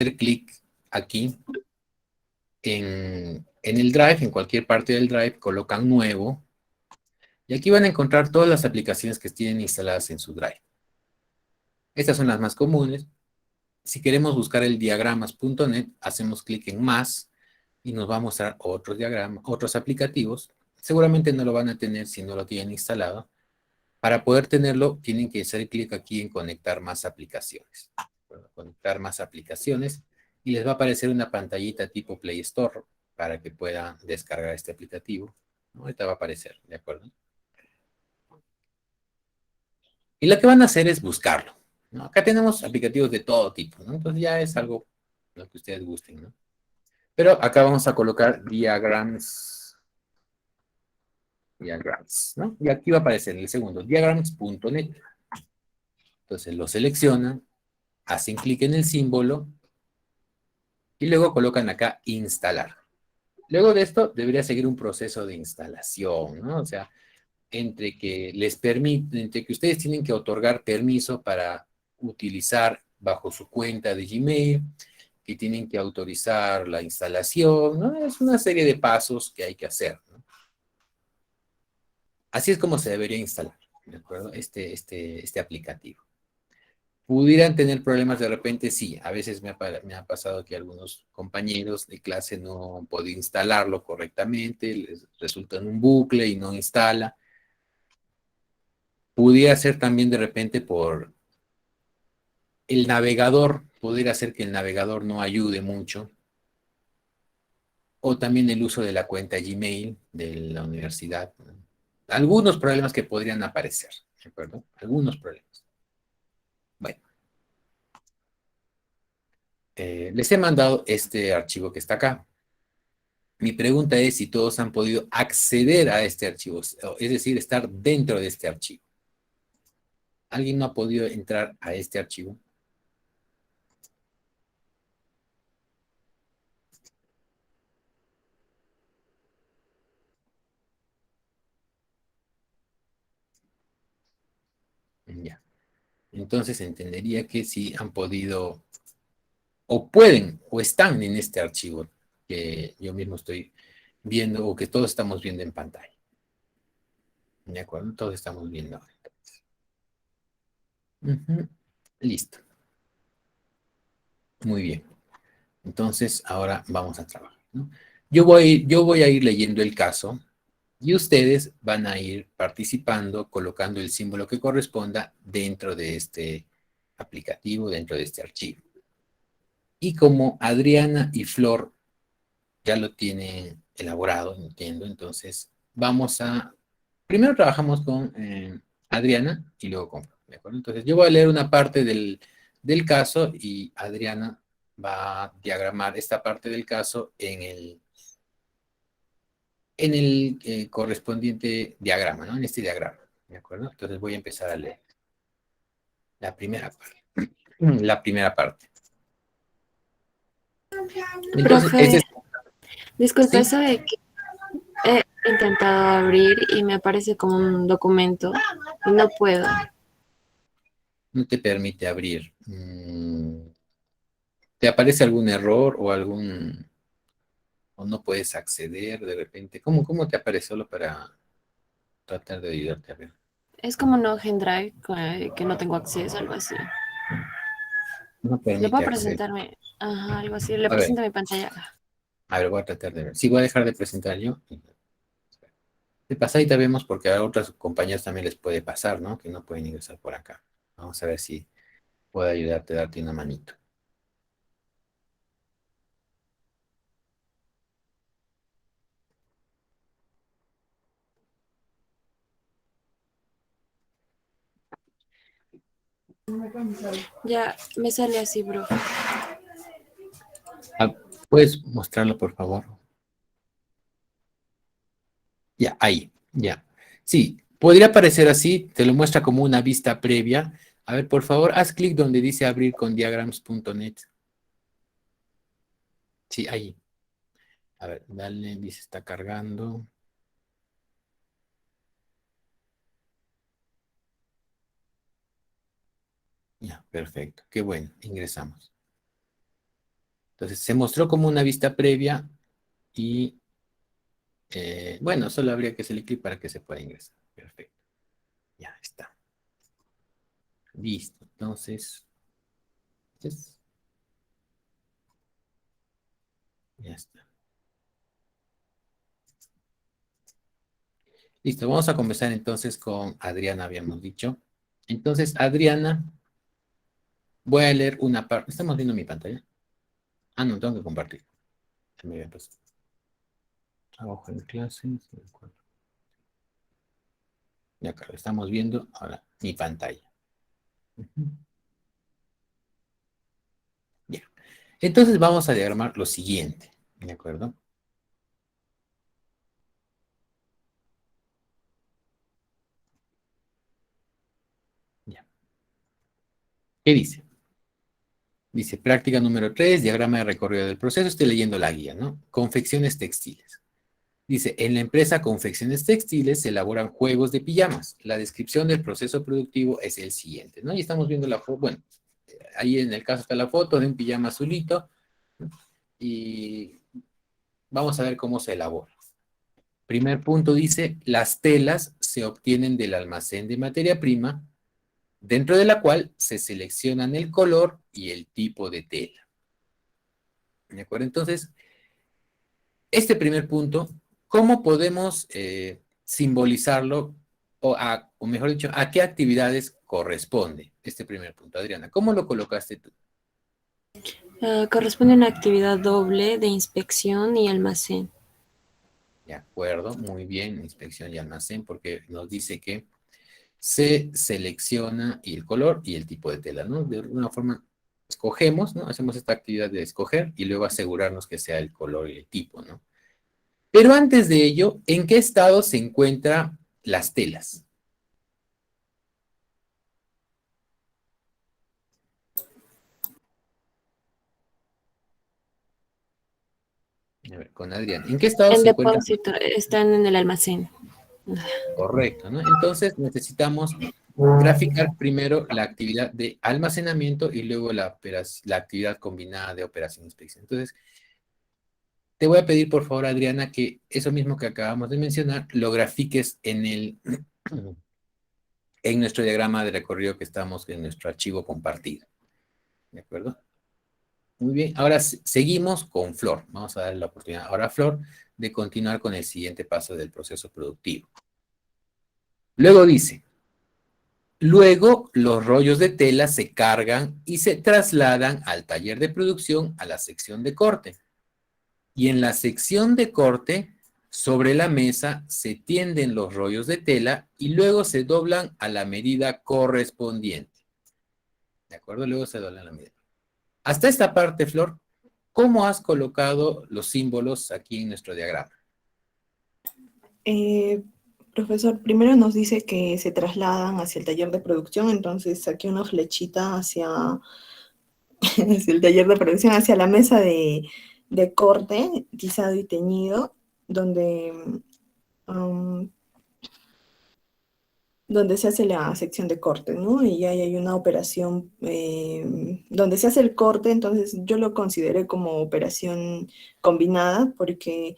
hacer clic aquí en el Drive, en cualquier parte del Drive, colocan Nuevo, y aquí van a encontrar todas las aplicaciones que tienen instaladas en su Drive. Estas son las más comunes. Si queremos buscar el diagramas.net, hacemos clic en Más, y nos va a mostrar otros diagramas, otros aplicativos. Seguramente no lo van a tener si no lo tienen instalado. Para poder tenerlo, tienen que hacer clic aquí en Conectar más aplicaciones. Bueno, conectar más aplicaciones, y les va a aparecer una pantallita tipo Play Store para que puedan descargar este aplicativo. ¿No? Ahorita va a aparecer, ¿de acuerdo? Y lo que van a hacer es buscarlo, ¿no? Acá tenemos aplicativos de todo tipo, ¿no? Entonces ya es algo lo que ustedes gusten, ¿no? Pero acá vamos a colocar diagrams, ¿no? Y aquí va a aparecer el segundo, diagrams.net. Entonces lo seleccionan, hacen clic en el símbolo y luego colocan acá instalar. Luego de esto debería seguir un proceso de instalación, ¿no? O sea, entre que ustedes tienen que otorgar permiso para utilizar bajo su cuenta de Gmail, que tienen que autorizar la instalación, ¿no? Es una serie de pasos que hay que hacer, ¿no? Así es como se debería instalar, ¿de acuerdo? Este aplicativo. ¿Pudieran tener problemas de repente? Sí, a veces me ha pasado que algunos compañeros de clase no han podido instalarlo correctamente, les resulta en un bucle y no instala. Pudiera ser también de repente por el navegador, pudiera ser que el navegador no ayude mucho, o también el uso de la cuenta Gmail de la universidad, ¿no? Algunos problemas que podrían aparecer, ¿de acuerdo? Algunos problemas. Bueno, les he mandado este archivo que está acá. Mi pregunta es si todos han podido acceder a este archivo, es decir, estar dentro de este archivo. ¿Alguien no ha podido entrar a este archivo? Ya. Entonces entendería que sí han podido, o pueden, o están en este archivo que yo mismo estoy viendo, o que todos estamos viendo en pantalla. ¿De acuerdo? Todos estamos viendo ahora. Ujú. Listo. Muy bien. Entonces, ahora vamos a trabajar, ¿no? Yo voy a ir leyendo el caso y ustedes van a ir participando, colocando el símbolo que corresponda dentro de este aplicativo, dentro de este archivo. Y como Adriana y Flor ya lo tienen elaborado, entiendo, entonces vamos a, primero trabajamos con Adriana y luego con Flor, ¿de acuerdo? Entonces yo voy a leer una parte del caso y Adriana va a diagramar esta parte del caso en el correspondiente diagrama, ¿no? En este diagrama, ¿de acuerdo? Entonces voy a empezar a leer la primera parte. La primera parte. Entonces, Profe, este es, disculpe, sí, sabe que he intentado abrir y me aparece como un documento y no puedo. no te permite abrir. ¿Te aparece algún error o no puedes acceder de repente? ¿Cómo te aparece solo para tratar de ayudarte a ver? Es como un Drive que no tengo acceso, algo así. No ¿Le permite puedo acceder. presentarme? Ajá, algo así. Le A ver, presento mi pantalla. voy a tratar de ver. Sí, voy a dejar de presentar yo. De pasadita vemos porque a otras compañías también les puede pasar, ¿no? Que no pueden ingresar por acá. Vamos a ver si puedo ayudarte, darte una manito. Ya me sale así, profe. Ah, ¿puedes mostrarlo, por favor? Ya, ahí, ya. Sí, podría aparecer así, te lo muestra como una vista previa. A ver, por favor, haz clic donde dice abrir con diagrams.net. Sí, ahí. A ver, dale, dice está cargando. Ya, perfecto. Qué bueno, ingresamos. Entonces, se mostró como una vista previa y, bueno, solo habría que hacerle clic para que se pueda ingresar. Perfecto. Ya está. Listo. Entonces, ya está. Listo, vamos a comenzar entonces con Adriana, habíamos dicho. Entonces, Adriana, voy a leer una parte. ¿Estamos viendo mi pantalla? Ah, no, tengo que compartir. Se me había pasado. Trabajo en clases. Ya, claro, estamos viendo ahora mi pantalla. Ujú. Ya. Entonces vamos a diagramar lo siguiente. ¿De acuerdo? Ya. ¿Qué dice? Dice, práctica número 3, diagrama de recorrido del proceso. Estoy leyendo la guía, ¿no? Confecciones textiles. Dice, en la empresa Confecciones Textiles se elaboran juegos de pijamas. La descripción del proceso productivo es el siguiente, ¿no? Y estamos viendo la foto, bueno, ahí en el caso está la foto de un pijama azulito, ¿no? Y vamos a ver cómo se elabora. Primer punto dice, las telas se obtienen del almacén de materia prima, dentro de la cual se seleccionan el color y el tipo de tela. ¿De acuerdo? Entonces, este primer punto, ¿cómo podemos simbolizarlo o mejor dicho, a qué actividades corresponde este primer punto? Adriana, ¿cómo lo colocaste tú? Corresponde a una actividad doble de inspección y almacén. De acuerdo, muy bien, inspección y almacén, porque nos dice que se selecciona el color y el tipo de tela, ¿no? De alguna forma escogemos, ¿no? Hacemos esta actividad de escoger y luego asegurarnos que sea el color y el tipo, ¿no? Pero antes de ello, ¿en qué estado se encuentran las telas? A ver, con Adrián. ¿En qué estado En se encuentran? depósito, están en el almacén. Correcto, ¿no? Entonces necesitamos graficar primero la actividad de almacenamiento y luego la actividad combinada de operación e inspección. Entonces, te voy a pedir, por favor, Adriana, que eso mismo que acabamos de mencionar, lo grafiques en nuestro diagrama de recorrido que estamos en nuestro archivo compartido. ¿De acuerdo? Muy bien, ahora seguimos con Flor. Vamos a darle la oportunidad ahora a Flor de continuar con el siguiente paso del proceso productivo. Luego dice, luego los rollos de tela se cargan y se trasladan al taller de producción a la sección de corte. Y en la sección de corte, sobre la mesa se tienden los rollos de tela y luego se doblan a la medida correspondiente. ¿De acuerdo? Luego se doblan a la medida. Hasta esta parte, Flor, ¿cómo has colocado los símbolos aquí en nuestro diagrama? Eh, Profesor, primero nos dice que se trasladan hacia el taller de producción, entonces saqué una flechita hacia, hacia el taller de producción, hacia la mesa de corte, guisado y teñido, donde, um, donde se hace la sección de corte, ¿no? Y ahí hay una operación donde se hace el corte, entonces yo lo consideré como operación combinada, porque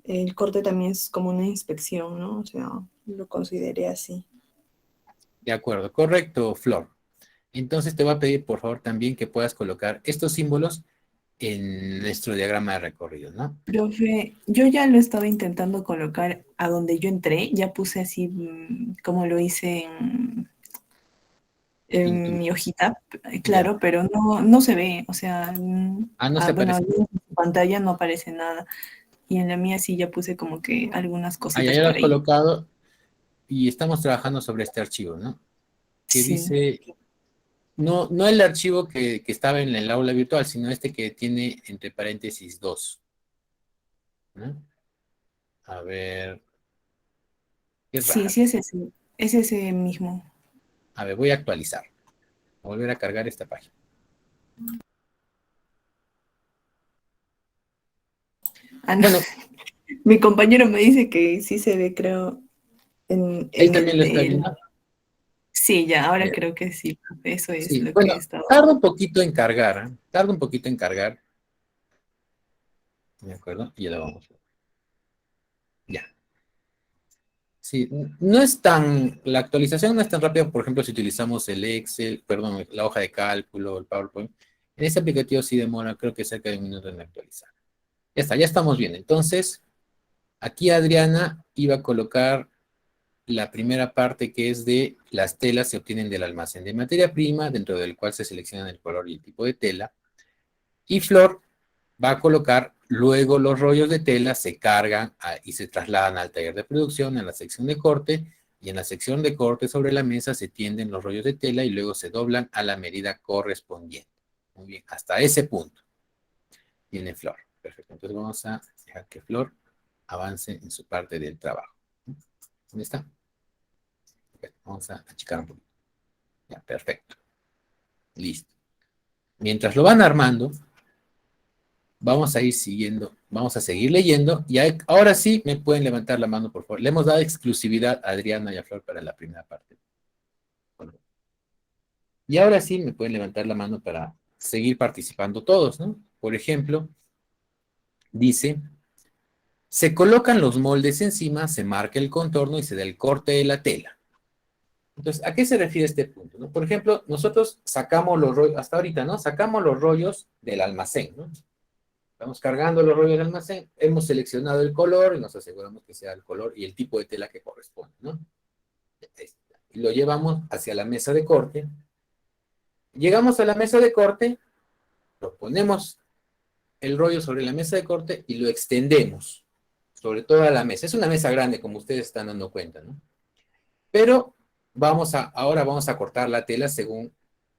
el corte también es como una inspección, ¿no? O sea, lo consideré así. De acuerdo, correcto, Flor. Entonces te voy a pedir, por favor, también que puedas colocar estos símbolos en nuestro diagrama de recorrido, ¿no? Profe, yo ya lo estaba intentando colocar a donde yo entré, ya puse así como lo hice En en tu, mi hojita, ya. claro, pero no se ve, o sea, Ah, no se bueno, parece. en su pantalla no aparece nada, y en la mía sí ya puse como que algunas Ah, ya cositas lo por has ahí. colocado y estamos trabajando sobre este archivo, ¿no? Que Sí, dice, no el archivo que estaba en el aula virtual, sino este que tiene entre paréntesis 2, ¿no? A ver, qué sí, raro. sí es ese mismo. A ver, voy a actualizar. Volver a cargar esta página. Ah, no. Bueno, Mi compañero me dice que sí se ve, creo, él en también el lo está de... viendo. Sí, ya, ahora Eh, creo que sí, eso es sí, lo que he bueno, estado... tarda un poquito en cargar, ¿eh? Tarda un poquito en cargar. ¿De acuerdo? Y ya lo vamos a ver. Ya. Sí, no es tan, la actualización no es tan rápida, por ejemplo, si utilizamos el Excel, perdón, la hoja de cálculo, el PowerPoint. En este aplicativo sí demora, creo que cerca de un minuto en actualizar. Ya está, ya estamos bien. Entonces, aquí Adriana iba a colocar la primera parte que es de las telas se obtienen del almacén de materia prima, dentro del cual se seleccionan el color y el tipo de tela. Y Flor va a colocar luego los rollos de tela, se cargan y se trasladan al taller de producción, en la sección de corte, y en la sección de corte sobre la mesa se tienden los rollos de tela y luego se doblan a la medida correspondiente. Muy bien, hasta ese punto tiene Flor. Perfecto, entonces vamos a dejar que Flor avance en su parte del trabajo. ¿Dónde está? Vamos a achicar un poquito. Ya, perfecto. Listo. Mientras lo van armando, vamos a ir siguiendo, vamos a seguir leyendo y ahora sí me pueden levantar la mano, por favor. Le hemos dado exclusividad a Adriana y a Flor para la primera parte. Bueno, y ahora sí me pueden levantar la mano para seguir participando todos, ¿no? Por ejemplo, dice, se colocan los moldes encima, se marca el contorno y se da el corte de la tela. Entonces, ¿a qué se refiere este punto? ¿No? Por ejemplo, nosotros sacamos los rollos, hasta ahorita, ¿no? Sacamos los rollos del almacén, ¿no? Estamos cargando los rollos del almacén, hemos seleccionado el color y nos aseguramos que sea el color y el tipo de tela que corresponde, ¿no? Y lo llevamos hacia la mesa de corte. Llegamos a la mesa de corte, lo ponemos el rollo sobre la mesa de corte y lo extendemos sobre toda la mesa. Es una mesa grande, como ustedes están dando cuenta, ¿no? Pero ahora vamos a cortar la tela según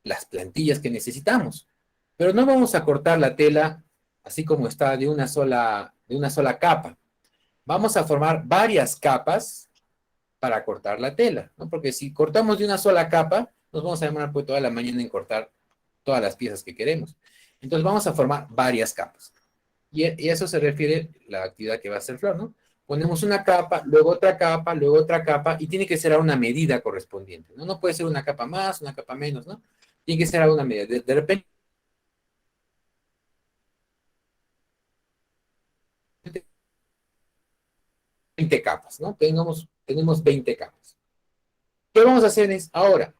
las plantillas que necesitamos. Pero no vamos a cortar la tela así como está de una sola capa. Vamos a formar varias capas para cortar la tela, ¿no? Porque si cortamos de una sola capa, nos vamos a demorar pues, toda la mañana en cortar todas las piezas que queremos. Entonces vamos a formar varias capas. Y a eso se refiere la actividad que va a hacer Flor, ¿no? Ponemos una capa, luego otra capa, y tiene que ser a una medida correspondiente, ¿no? No puede ser una capa más, una capa menos, ¿no? Tiene que ser a una medida. De repente, 20 capas, ¿no? Tenemos 20 capas. ¿Qué vamos a hacer ahora?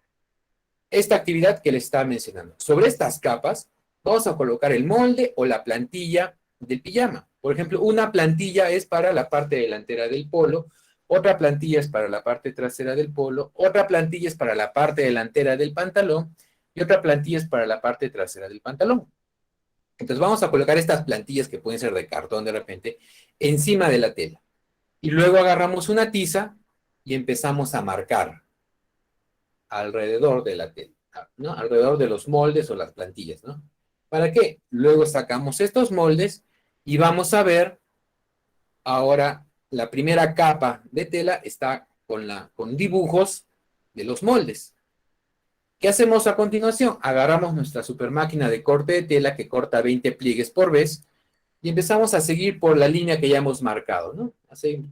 Esta actividad que les estaba mencionando. Sobre estas capas, vamos a colocar el molde o la plantilla del pijama. Por ejemplo, una plantilla es para la parte delantera del polo, otra plantilla es para la parte trasera del polo, otra plantilla es para la parte delantera del pantalón y otra plantilla es para la parte trasera del pantalón. Entonces vamos a colocar estas plantillas que pueden ser de cartón de repente encima de la tela. Y luego agarramos una tiza y empezamos a marcar alrededor de la tela, ¿no? Alrededor de los moldes o las plantillas, ¿no? ¿Para qué? Luego sacamos estos moldes y vamos a ver ahora la primera capa de tela está con dibujos de los moldes. ¿Qué hacemos a continuación? Agarramos nuestra super máquina de corte de tela que corta 20 pliegues por vez y empezamos a seguir por la línea que ya hemos marcado, ¿no? Así,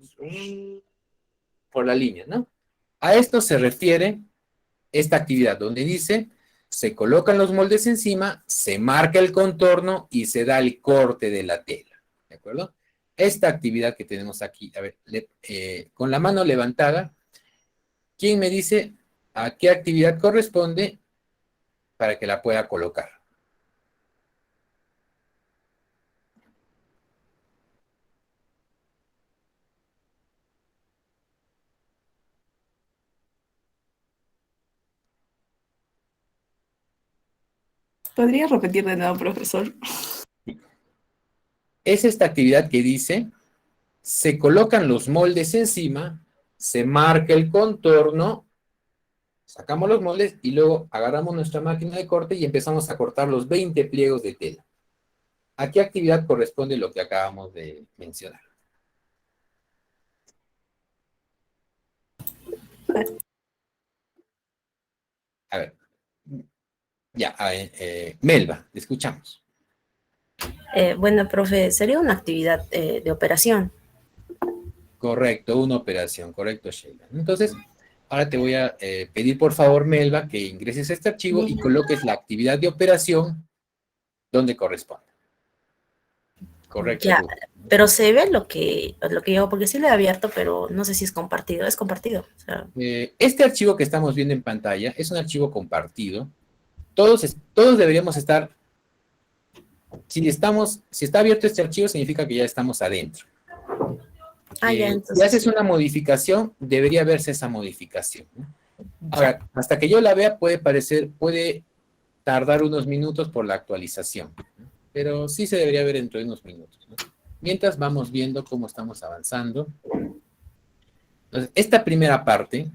por la línea, ¿no? A esto se refiere esta actividad donde dice, se colocan los moldes encima, se marca el contorno y se da el corte de la tela, ¿de acuerdo? Esta actividad que tenemos aquí, a ver, con la mano levantada, ¿quién me dice a qué actividad corresponde para que la pueda colocar? ¿Podría repetir de nuevo, profesor? Es esta actividad que dice, se colocan los moldes encima, se marca el contorno, sacamos los moldes y luego agarramos nuestra máquina de corte y empezamos a cortar los 20 pliegos de tela. ¿A qué actividad corresponde lo que acabamos de mencionar? A ver, ya, Melba, te escuchamos. Bueno, profe, sería una actividad de operación. Correcto, una operación, correcto, Sheila. Entonces, ahora te voy a pedir, por favor, Melba, que ingreses a este archivo y coloques la actividad de operación donde corresponde. Correcto. Ya, Ruth. pero se ve lo que yo, porque sí lo he abierto, pero no sé si es compartido. Es compartido. O sea, Este archivo que estamos viendo en pantalla es un archivo compartido. Todos deberíamos estar, si está abierto este archivo, significa que ya estamos adentro. ya, Si entonces haces sí. una modificación, debería verse esa modificación, ¿no? Ahora, hasta que yo la vea puede tardar unos minutos por la actualización, ¿no? Pero sí se debería ver dentro de unos minutos, ¿no? Mientras vamos viendo cómo estamos avanzando. Entonces, esta primera parte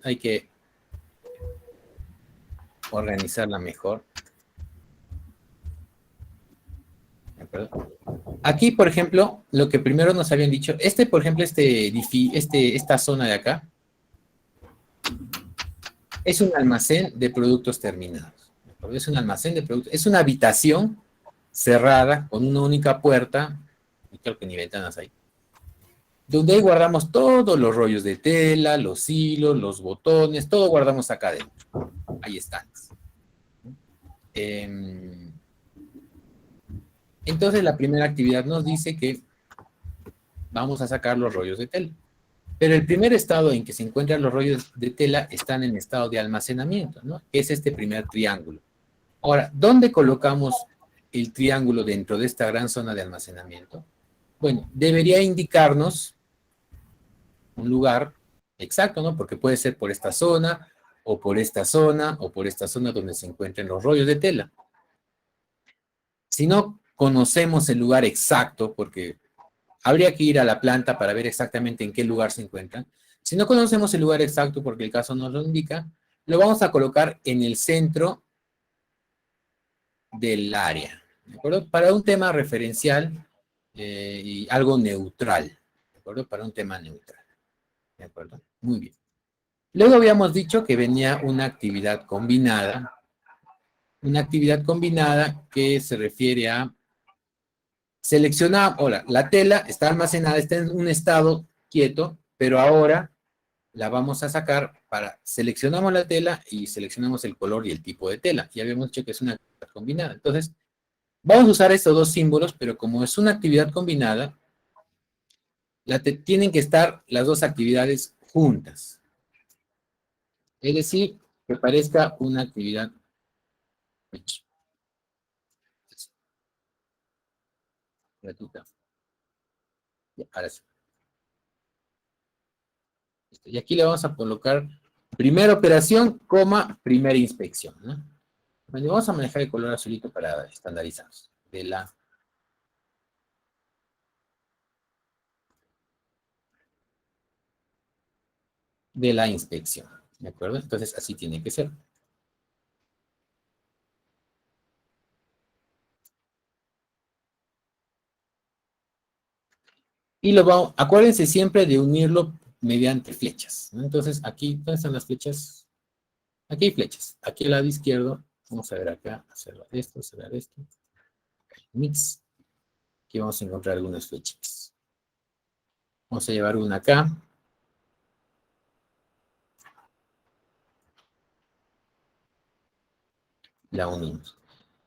hay que organizarla mejor. ¿De acuerdo? Aquí, por ejemplo, lo que primero nos habían dicho, por ejemplo, esta zona de acá, es un almacén de productos terminados. ¿De acuerdo? Es un almacén de productos, es una habitación cerrada con una única puerta, y creo que ni ventanas hay, donde ahí guardamos todos los rollos de tela, los hilos, los botones, todo guardamos acá adentro. Ahí están. Entonces la primera actividad nos dice que vamos a sacar los rollos de tela. Pero el primer estado en que se encuentran los rollos de tela están en estado de almacenamiento, ¿no? Que es este primer triángulo. Ahora, ¿dónde colocamos el triángulo dentro de esta gran zona de almacenamiento? Bueno, debería indicarnos un lugar exacto, ¿no? Porque puede ser por esta zona, o por esta zona, o por esta zona donde se encuentren los rollos de tela. Si no conocemos el lugar exacto, porque habría que ir a la planta para ver exactamente en qué lugar se encuentran. Si no conocemos el lugar exacto, porque el caso nos lo indica, lo vamos a colocar en el centro del área, ¿de acuerdo? Para un tema referencial y algo neutral, ¿de acuerdo? Para un tema neutral, ¿de acuerdo? Muy bien. Luego habíamos dicho que venía una actividad combinada que se refiere a seleccionar, ahora, la tela está almacenada, está en un estado quieto, pero ahora la vamos a sacar seleccionamos la tela y seleccionamos el color y el tipo de tela. Ya habíamos dicho que es una actividad combinada. Entonces, vamos a usar estos dos símbolos, pero como es una actividad combinada, tienen que estar las dos actividades juntas. Es decir, que parezca una actividad gratuita. Ya, ahora sí. Y aquí le vamos a colocar primera operación, coma, primera inspección, ¿no? Bueno, vamos a manejar el color azulito para estandarizarnos. De la inspección, ¿de acuerdo? Entonces, así tiene que ser. Y acuérdense siempre de unirlo mediante flechas, ¿no? Entonces, aquí, ¿dónde están las flechas? Aquí hay flechas. Aquí al lado izquierdo, vamos a ver acá, cerrar esto, mix. Aquí vamos a encontrar algunas flechitas. Vamos a llevar una acá. La unimos.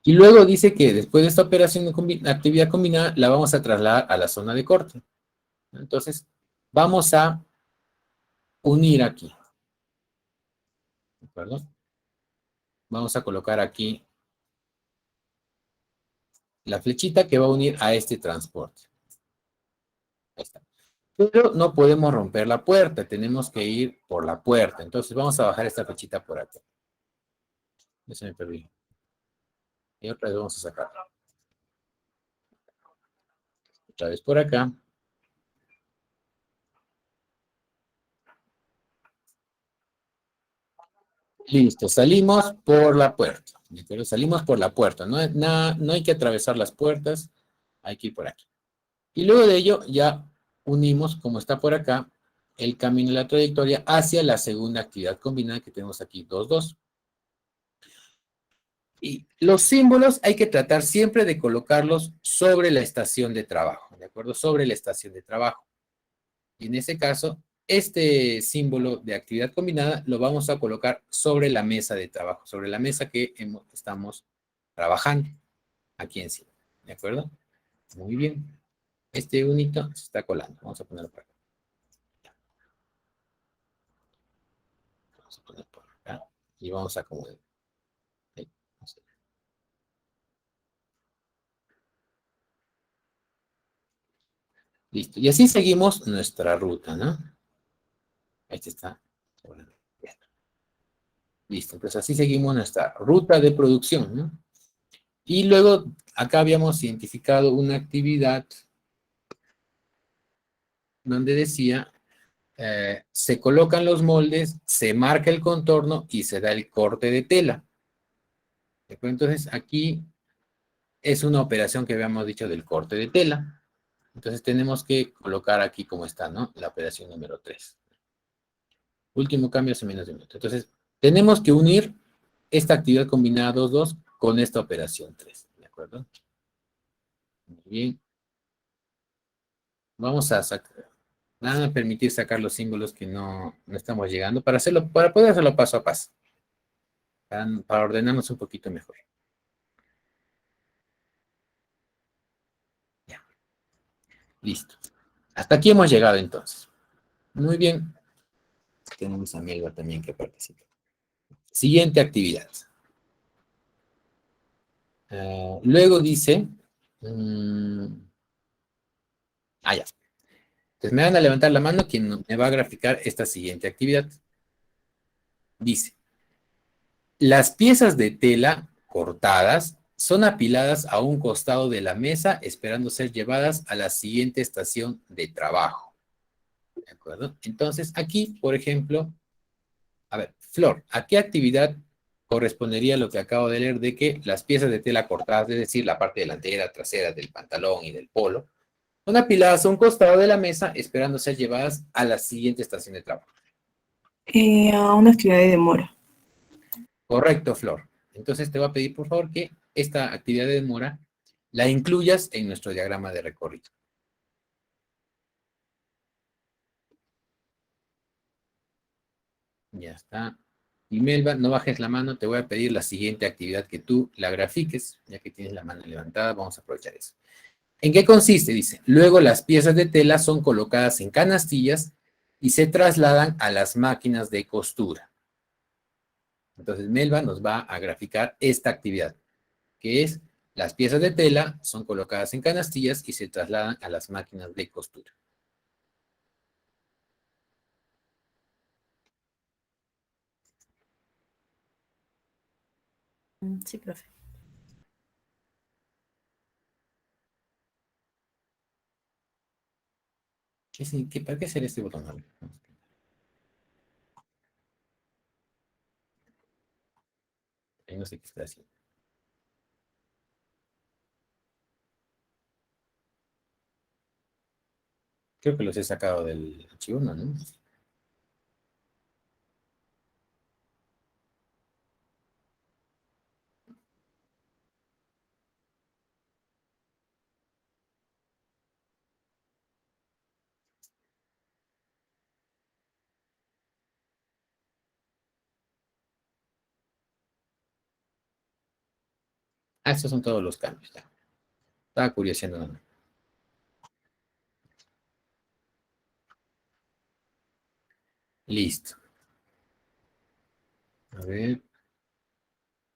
Y luego dice que después de esta operación de actividad combinada, la vamos a trasladar a la zona de corte. Entonces, vamos a unir aquí. ¿De acuerdo? Vamos a colocar aquí la flechita que va a unir a este transporte. Ahí está. Pero no podemos romper la puerta, tenemos que ir por la puerta. Entonces vamos a bajar esta flechita por acá. Ya se me perdió. Y otra vez vamos a sacar. Otra vez por acá. Listo, salimos por la puerta. ¿De acuerdo? Salimos por la puerta. No hay que atravesar las puertas, hay que ir por aquí. Y luego de ello ya unimos, como está por acá, el camino y la trayectoria hacia la segunda actividad combinada que tenemos aquí, 2, 2. Y los símbolos hay que tratar siempre de colocarlos sobre la estación de trabajo, ¿de acuerdo? Sobre la estación de trabajo. Y en ese caso, este símbolo de actividad combinada lo vamos a colocar sobre la mesa de trabajo, sobre la mesa que estamos trabajando aquí encima. ¿De acuerdo? Muy bien. Este unito se está colando. Vamos a ponerlo por acá. Vamos a poner por acá. Y vamos a acomodar. Ahí, vamos a ver. Listo. Y así seguimos nuestra ruta, ¿no? Este está. Bien. Listo. Entonces así seguimos nuestra ruta de producción, ¿no? Y luego acá habíamos identificado una actividad donde decía, se colocan los moldes, se marca el contorno y se da el corte de tela. ¿De acuerdo? Entonces aquí es una operación que habíamos dicho del corte de tela. Entonces tenemos que colocar aquí como está, ¿no? La operación número 3. Último cambio hace menos de un minuto. Entonces tenemos que unir esta actividad combinada 2-2 con esta operación 3. ¿De acuerdo? Muy bien. Vamos a sacar. Van a permitir sacar los símbolos que no estamos llegando para hacerlo, para poder hacerlo paso a paso. Para ordenarnos un poquito mejor. Ya. Listo. Hasta aquí hemos llegado entonces. Muy bien. Tenemos a Melba también que participa. Siguiente actividad. Luego dice... ya. Entonces me van a levantar la mano quien me va a graficar esta siguiente actividad. Dice, las piezas de tela cortadas son apiladas a un costado de la mesa esperando ser llevadas a la siguiente estación de trabajo. ¿De acuerdo? Entonces aquí, por ejemplo, a ver, Flor, ¿a qué actividad correspondería lo que acabo de leer de que las piezas de tela cortadas, es decir, la parte delantera, trasera del pantalón y del polo, son apiladas a un costado de la mesa esperando ser llevadas a la siguiente estación de trabajo? A una actividad de demora. Correcto, Flor. Entonces te voy a pedir, por favor, que esta actividad de demora la incluyas en nuestro diagrama de recorrido. Ya está. Y Melba, no bajes la mano, te voy a pedir la siguiente actividad que tú la grafiques, ya que tienes la mano levantada, vamos a aprovechar eso. ¿En qué consiste? Dice, luego las piezas de tela son colocadas en canastillas y se trasladan a las máquinas de costura. Entonces Melba nos va a graficar esta actividad, que es las piezas de tela son colocadas en canastillas y se trasladan a las máquinas de costura. Sí, profe. ¿Para qué hacer este botón? Ahí no sé qué está haciendo. Creo que los he sacado del archivo, ¿no? Estos son todos los cambios. Ya. Estaba curioseando nada más. Listo. A ver.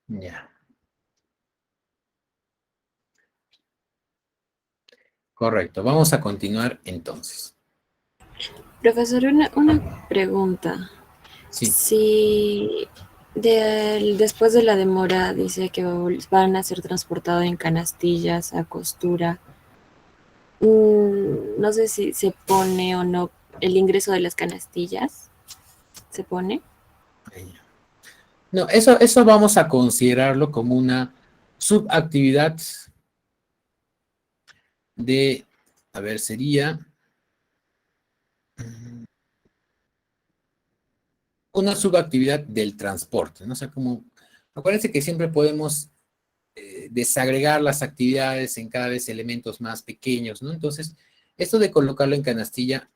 Ya. Correcto. Vamos a continuar entonces. Profesor, una pregunta. Sí. Si después de la demora dice que van a ser transportados en canastillas a costura, no sé si se pone o no el ingreso de las canastillas. ¿Se pone? No, eso vamos a considerarlo como una subactividad de, a ver, sería una subactividad del transporte, ¿no? O sea, como, acuérdense que siempre podemos desagregar las actividades en cada vez elementos más pequeños, ¿no? Entonces, esto de colocarlo en canastilla,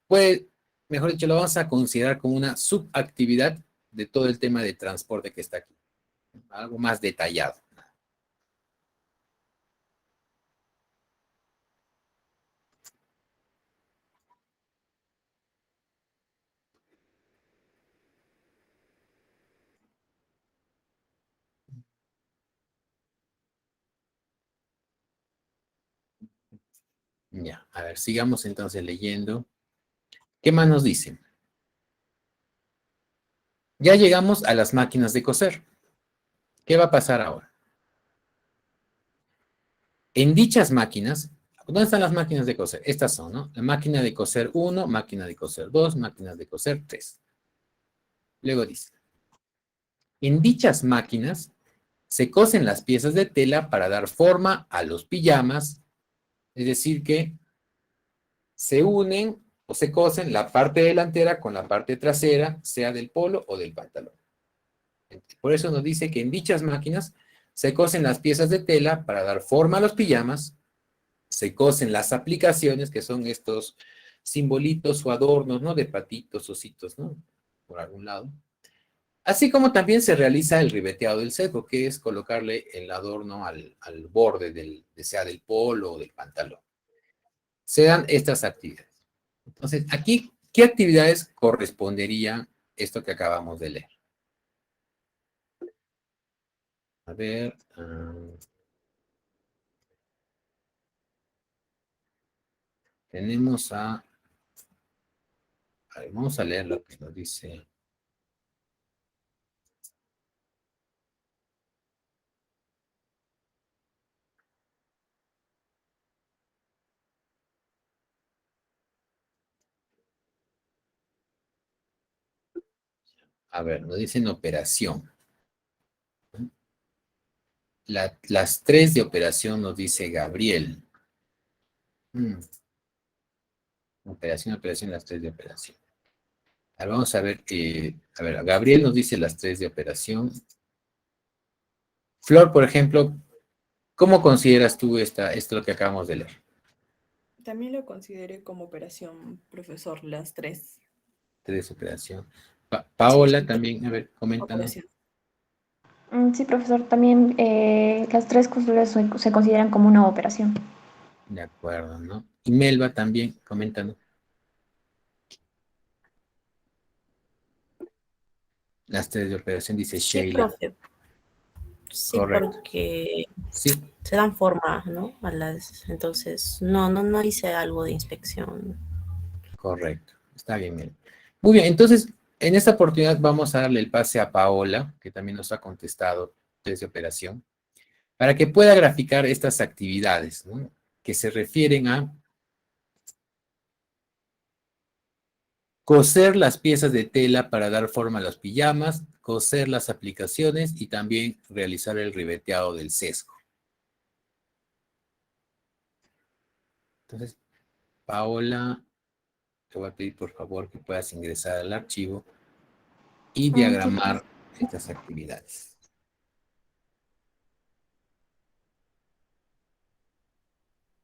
pues, mejor dicho, lo vamos a considerar como una subactividad de todo el tema de transporte que está aquí, algo más detallado. ¿De acuerdo? Entonces, vamos a considerar que esta actividad de transporte es una subactividad del transporte. ¿De acuerdo? Entonces, esto de colocarlo en canastilla puede, mejor dicho, lo vamos a considerar como una subactividad de todo el tema de transporte que está aquí, algo más detallado. Ya, a ver, sigamos entonces leyendo. ¿Qué más nos dicen? Ya llegamos a las máquinas de coser. ¿Qué va a pasar ahora? En dichas máquinas, ¿dónde están las máquinas de coser? Estas son, ¿no? La máquina de coser 1, máquina de coser 2, máquinas de coser 3. Luego dice, en dichas máquinas se cosen las piezas de tela para dar forma a los pijamas, es decir que se unen o se cosen la parte delantera con la parte trasera, sea del polo o del pantalón. Por eso nos dice que en dichas máquinas se cosen las piezas de tela para dar forma a los pijamas, se cosen las aplicaciones, que son estos simbolitos o adornos, ¿no? De patitos, ositos, ¿no? Por algún lado. Así como también se realiza el ribeteado del sesgo, que es colocarle el adorno al borde sea del polo o del pantalón. Se dan estas actividades. Entonces, aquí, ¿qué actividades correspondería esto que acabamos de leer? A ver. Tenemos a ver, vamos a leer lo que nos dice. A ver, nos dicen operación. Las 3 de operación nos dice Gabriel. Operación, las 3 de operación. A ver, vamos a ver, Gabriel nos dice las 3 de operación. Flor, por ejemplo, ¿cómo consideras tú esto lo que acabamos de leer? También lo consideré como operación, profesor, las 3. 3 de operación. Sí, Paola también, a ver, coméntanos. operación. Sí, profesor, también las tres costuras se consideran como una operación. De acuerdo, ¿no? Y Melba también, coméntanos. Las 3 de operación, dice Sí, Sheila. profe. Sí, Correcto. porque Sí, se dan forma, ¿no? Entonces, no hice algo de inspección. correcto. Está bien, Melba. Muy bien, entonces, en esta oportunidad vamos a darle el pase a Paola, que también nos ha contestado desde operación, para que pueda graficar estas actividades, ¿no? Que se refieren a coser las piezas de tela para dar forma a los pijamas, coser las aplicaciones y también realizar el ribeteado del sesgo. Entonces, Paola, te voy a pedir por favor que puedas ingresar al archivo y Sí, diagramar estas actividades.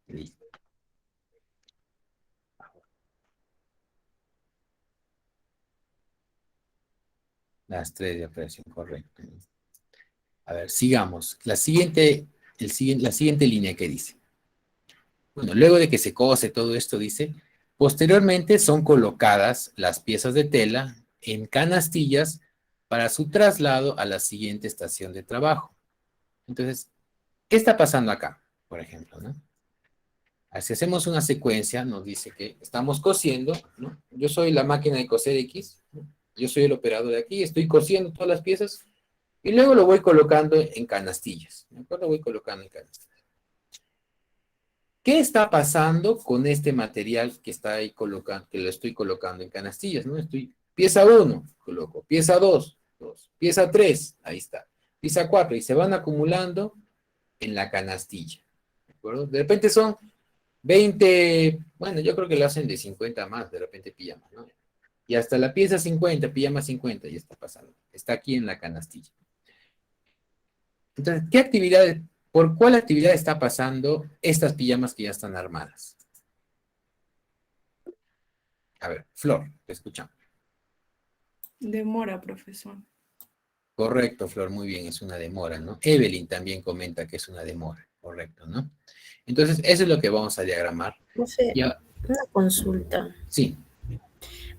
Listo. Las 3 de operación, correcto. A ver, sigamos. La siguiente línea que dice. Bueno, luego de que se cose todo esto, dice, posteriormente son colocadas las piezas de tela en canastillas para su traslado a la siguiente estación de trabajo. Entonces, ¿qué está pasando acá? Por ejemplo, ¿no? Si hacemos una secuencia, nos dice que estamos cosiendo, ¿no? Yo soy la máquina de coser X, ¿no? Yo soy el operador de aquí, estoy cosiendo todas las piezas y luego lo voy colocando en canastillas, ¿de acuerdo? Lo voy colocando en canastillas. ¿Qué está pasando con este material que está ahí colocando, que lo estoy colocando en canastillas, ¿no? Pieza 1, coloco, pieza 2, pieza 3, ahí está, pieza 4, y se van acumulando en la canastilla, ¿de acuerdo? De repente son 20, bueno, yo creo que lo hacen de 50 más, de repente pijamas, ¿no? Y hasta la pieza 50, pijama 50, ya está pasando, está aquí en la canastilla. Entonces, por cuál actividad está pasando estas pijamas que ya están armadas? A ver, Flor, te escuchamos. Demora, profesor. Correcto, Flor, muy bien, es una demora, ¿no? Evelyn también comenta que es una demora, correcto, ¿no? Entonces, eso es lo que vamos a diagramar. Profe, Ya, una consulta. sí,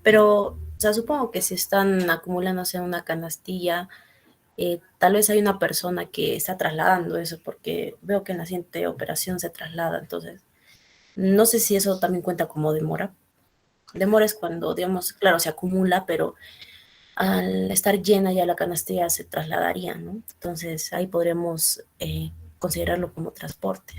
Pero, o sea, supongo que si están acumulándose en una canastilla, tal vez hay una persona que está trasladando eso, porque veo que en la siguiente operación se traslada. Entonces, No sé si eso también cuenta como demora. Demora es cuando, digamos, claro, se acumula, pero al estar llena ya la canastilla se trasladaría, ¿no? Entonces ahí podremos considerarlo como transporte.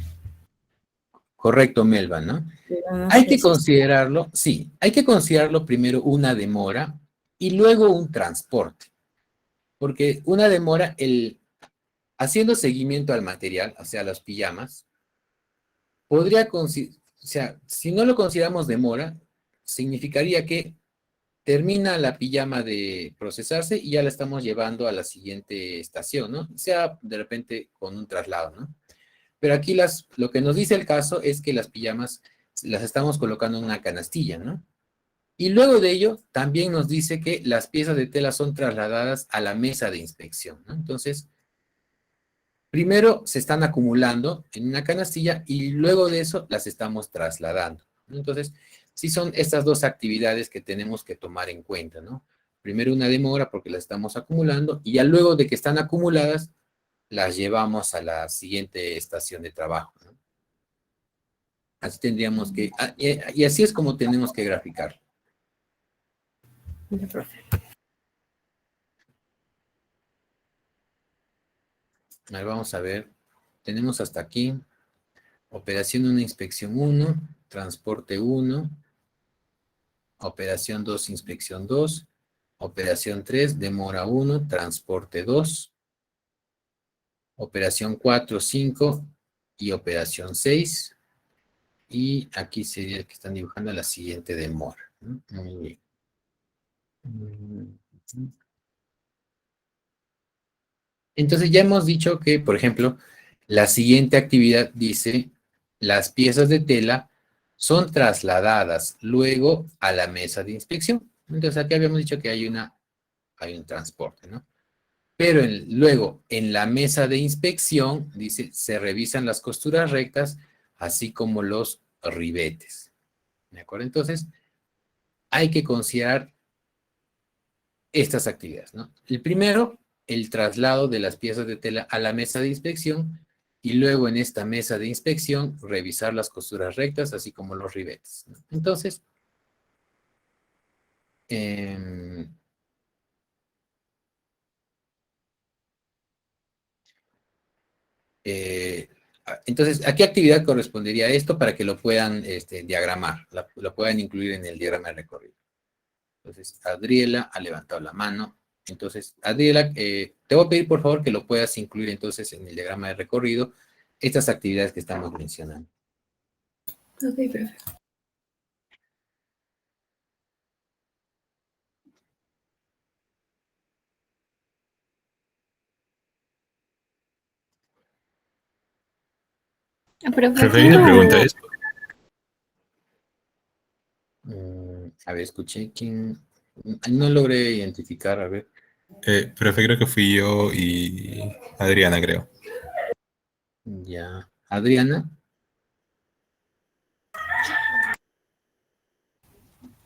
Correcto, Melba, ¿no? Pero no Hay sé que si... considerarlo, sí, hay que considerarlo primero una demora y luego un transporte, porque una demora, haciendo seguimiento al material, o sea, las pijamas, o sea, si no lo consideramos demora, significaría que termina la pijama de procesarse y ya la estamos llevando a la siguiente estación, ¿no? Sea de repente con un traslado, ¿no? Pero aquí lo que nos dice el caso es que las pijamas las estamos colocando en una canastilla, ¿no? Y luego de ello, también nos dice que las piezas de tela son trasladadas a la mesa de inspección, ¿no? Entonces, primero se están acumulando en una canastilla y luego de eso las estamos trasladando, ¿no? Entonces, sí son estas dos actividades que tenemos que tomar en cuenta, ¿no? Primero una demora porque las estamos acumulando y ya luego de que están acumuladas, las llevamos a la siguiente estación de trabajo, ¿no? Así tendríamos que, y así es como tenemos que graficar. Ya, profe. A ver, vamos a ver. Tenemos hasta aquí. Operación 1, inspección 1, transporte 1, operación 2, inspección 2, operación 3, demora 1, transporte 2, operación 4, 5 y operación 6. Y aquí sería el que están dibujando la siguiente demora, ¿no? Muy bien. Entonces ya hemos dicho que, por ejemplo, la siguiente actividad dice, las piezas de tela son trasladadas luego a la mesa de inspección. Entonces aquí habíamos dicho que hay un transporte, ¿no? Pero luego, en la mesa de inspección, dice, se revisan las costuras rectas, así como los ribetes. ¿De acuerdo? Entonces, hay que considerar estas actividades, ¿no? El primero, el traslado de las piezas de tela a la mesa de inspección y luego en esta mesa de inspección revisar las costuras rectas, así como los ribetes, ¿no? Entonces, eh, Eh, entonces, ¿a qué actividad correspondería esto para que lo puedan diagramar? Lo puedan incluir en el diagrama de recorrido. Entonces, Adriela ha levantado la mano. Entonces, Adriela, te voy a pedir por favor que lo puedas incluir entonces en el diagrama de recorrido, estas actividades que estamos mencionando. Ok, profe. Profe, Profe, hay una pregunta. A ver, escuché quién. No logré identificar, a ver. Profe, creo que fui yo y Adriana, creo. Ya. Adriana.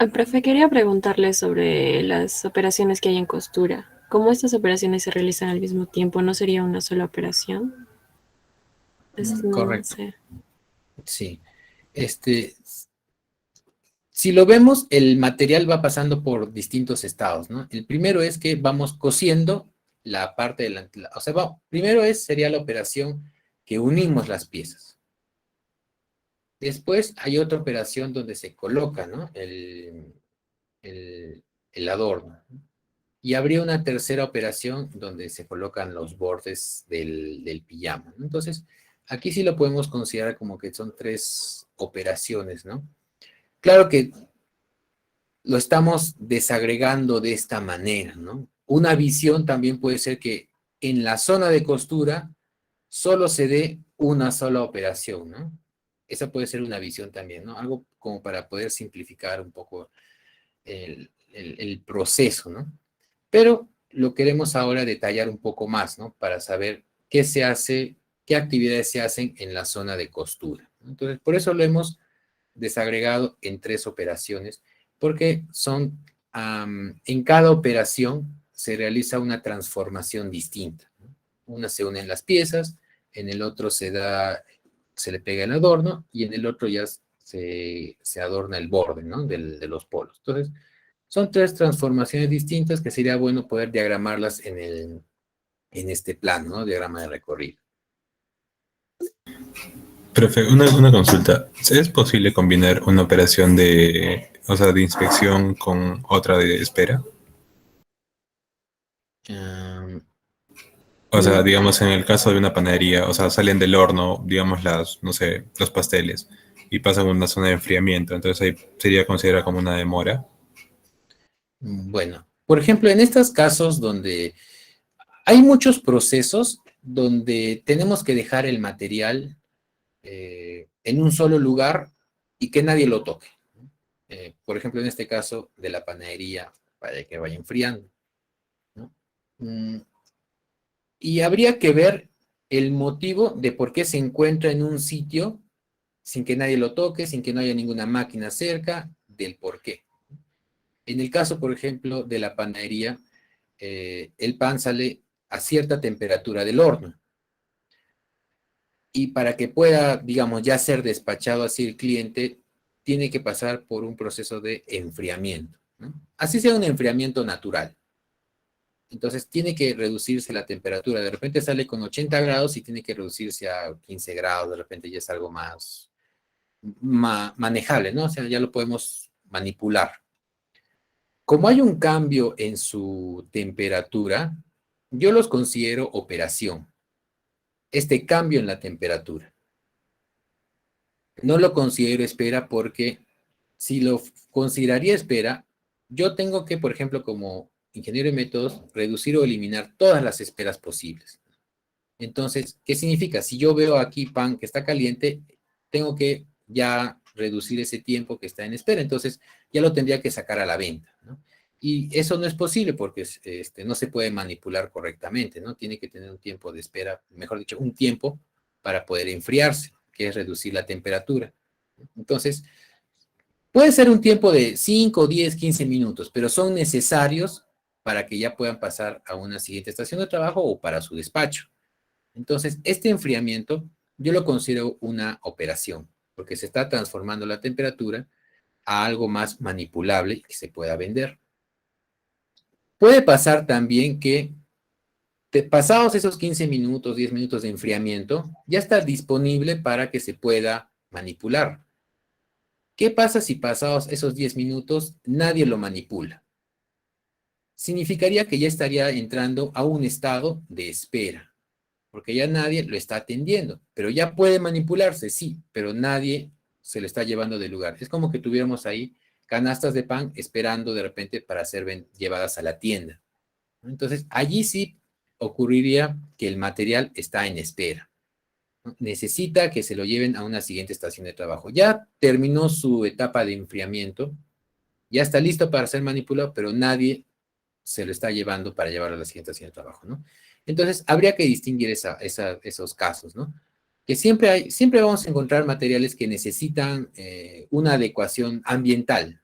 profe, quería preguntarle sobre las operaciones que hay en costura. ¿Cómo estas operaciones se realizan al mismo tiempo? ¿No sería una sola operación? No Correcto. sé. Sí. Si lo vemos, el material va pasando por distintos estados, ¿no? El primero es que vamos cosiendo la parte de o sea, primero sería la operación que unimos las piezas. Después hay otra operación donde se coloca, ¿no? El adorno. Y habría una tercera operación donde se colocan los bordes del pijama, ¿no? Entonces, aquí sí lo podemos considerar como que son 3 operaciones, ¿no? Claro que lo estamos desagregando de esta manera, ¿no? Una visión también puede ser que en la zona de costura solo se dé una sola operación, ¿no? Esa puede ser una visión también, ¿no? Algo como para poder simplificar un poco el proceso, ¿no? Pero lo queremos ahora detallar un poco más, ¿no? Para saber qué se hace, qué actividades se hacen en la zona de costura. Entonces, por eso lo hemos desagregado en 3 operaciones, porque en cada operación se realiza una transformación distinta, ¿no? Una se unen las piezas, en el otro se le pega el adorno y en el otro ya se adorna el borde, ¿no? De los polos. Entonces, son tres transformaciones distintas que sería bueno poder diagramarlas en este plano, ¿no? Diagrama de recorrido. Profe, una consulta. ¿Es posible combinar una operación de inspección con otra de espera? Um, O sea, digamos, en el caso de una panadería, o sea, salen del horno, digamos, no sé, los pasteles, y pasan a una zona de enfriamiento, entonces ahí sería considerada como una demora. bueno, por ejemplo, en estos casos donde hay muchos procesos donde tenemos que dejar el material en un solo lugar y que nadie lo toque. Por ejemplo, en este caso de la panadería, para que vaya enfriando, ¿no? Y habría que ver el motivo de por qué se encuentra en un sitio sin que nadie lo toque, sin que no haya ninguna máquina cerca, del por qué. En el caso, por ejemplo, de la panadería, el pan sale a cierta temperatura del horno. Y para que pueda, digamos, ya ser despachado así el cliente, tiene que pasar por un proceso de enfriamiento, ¿no? Así sea un enfriamiento natural. Entonces tiene que reducirse la temperatura. De repente sale con 80 grados y tiene que reducirse a 15 grados. De repente ya es algo más manejable, ¿no? O sea, ya lo podemos manipular. Como hay un cambio en su temperatura, yo los considero operación. Este cambio en la temperatura. No lo considero espera porque si lo consideraría espera, yo tengo que, por ejemplo, como ingeniero de métodos, reducir o eliminar todas las esperas posibles. Entonces, ¿qué significa? Si yo veo aquí pan que está caliente, tengo que ya reducir ese tiempo que está en espera. Entonces, ya lo tendría que sacar a la venta, ¿no? Y eso no es posible porque no se puede manipular correctamente, ¿no? Tiene que tener un tiempo de espera, mejor dicho, un tiempo para poder enfriarse, que es reducir la temperatura. Entonces, puede ser un tiempo de 5, 10, 15 minutos, pero son necesarios para que ya puedan pasar a una siguiente estación de trabajo o para su despacho. Entonces, este enfriamiento yo lo considero una operación, porque se está transformando la temperatura a algo más manipulable y que se pueda vender. Puede pasar también que pasados esos 15 minutos, 10 minutos de enfriamiento, ya está disponible para que se pueda manipular. ¿Qué pasa si pasados esos 10 minutos nadie lo manipula? Significaría que ya estaría entrando a un estado de espera, porque ya nadie lo está atendiendo, pero ya puede manipularse, sí, pero nadie se lo está llevando del lugar. Es como que tuviéramos ahí canastas de pan esperando de repente para ser llevadas a la tienda. Entonces, allí sí ocurriría que el material está en espera. Necesita que se lo lleven a una siguiente estación de trabajo. Ya terminó su etapa de enfriamiento, ya está listo para ser manipulado, pero nadie se lo está llevando para llevarlo a la siguiente estación de trabajo, ¿no? Entonces, habría que distinguir esos casos, ¿no? Que siempre vamos a encontrar materiales que necesitan una adecuación ambiental.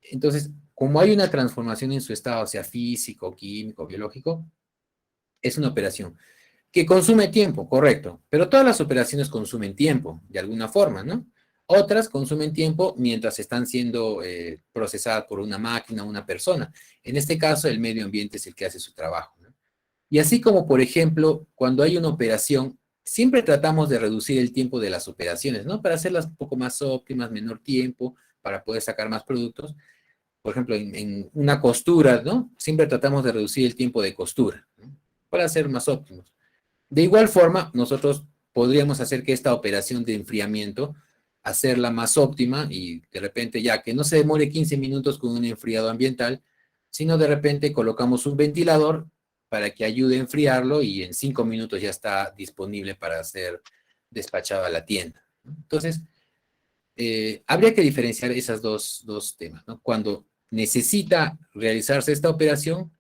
Entonces, como hay una transformación en su estado, sea físico, químico, biológico, es una operación que consume tiempo, correcto, pero todas las operaciones consumen tiempo, de alguna forma, ¿no? Otras consumen tiempo mientras están siendo procesadas por una máquina o una persona. En este caso, el medio ambiente es el que hace su trabajo, ¿no? Y así como, por ejemplo, cuando hay una operación, siempre tratamos de reducir el tiempo de las operaciones, ¿no? Para hacerlas un poco más óptimas, menor tiempo, para poder sacar más productos. Por ejemplo, en una costura, ¿no? Siempre tratamos de reducir el tiempo de costura, ¿no? Para ser más óptimos. De igual forma, nosotros podríamos hacer que esta operación de enfriamiento, hacerla más óptima y de repente ya que no se demore 15 minutos con un enfriado ambiental, sino de repente colocamos un ventilador para que ayude a enfriarlo y en 5 minutos ya está disponible para ser despachado a la tienda. Entonces, habría que diferenciar esos dos temas, ¿no? Cuando necesita realizarse esta operación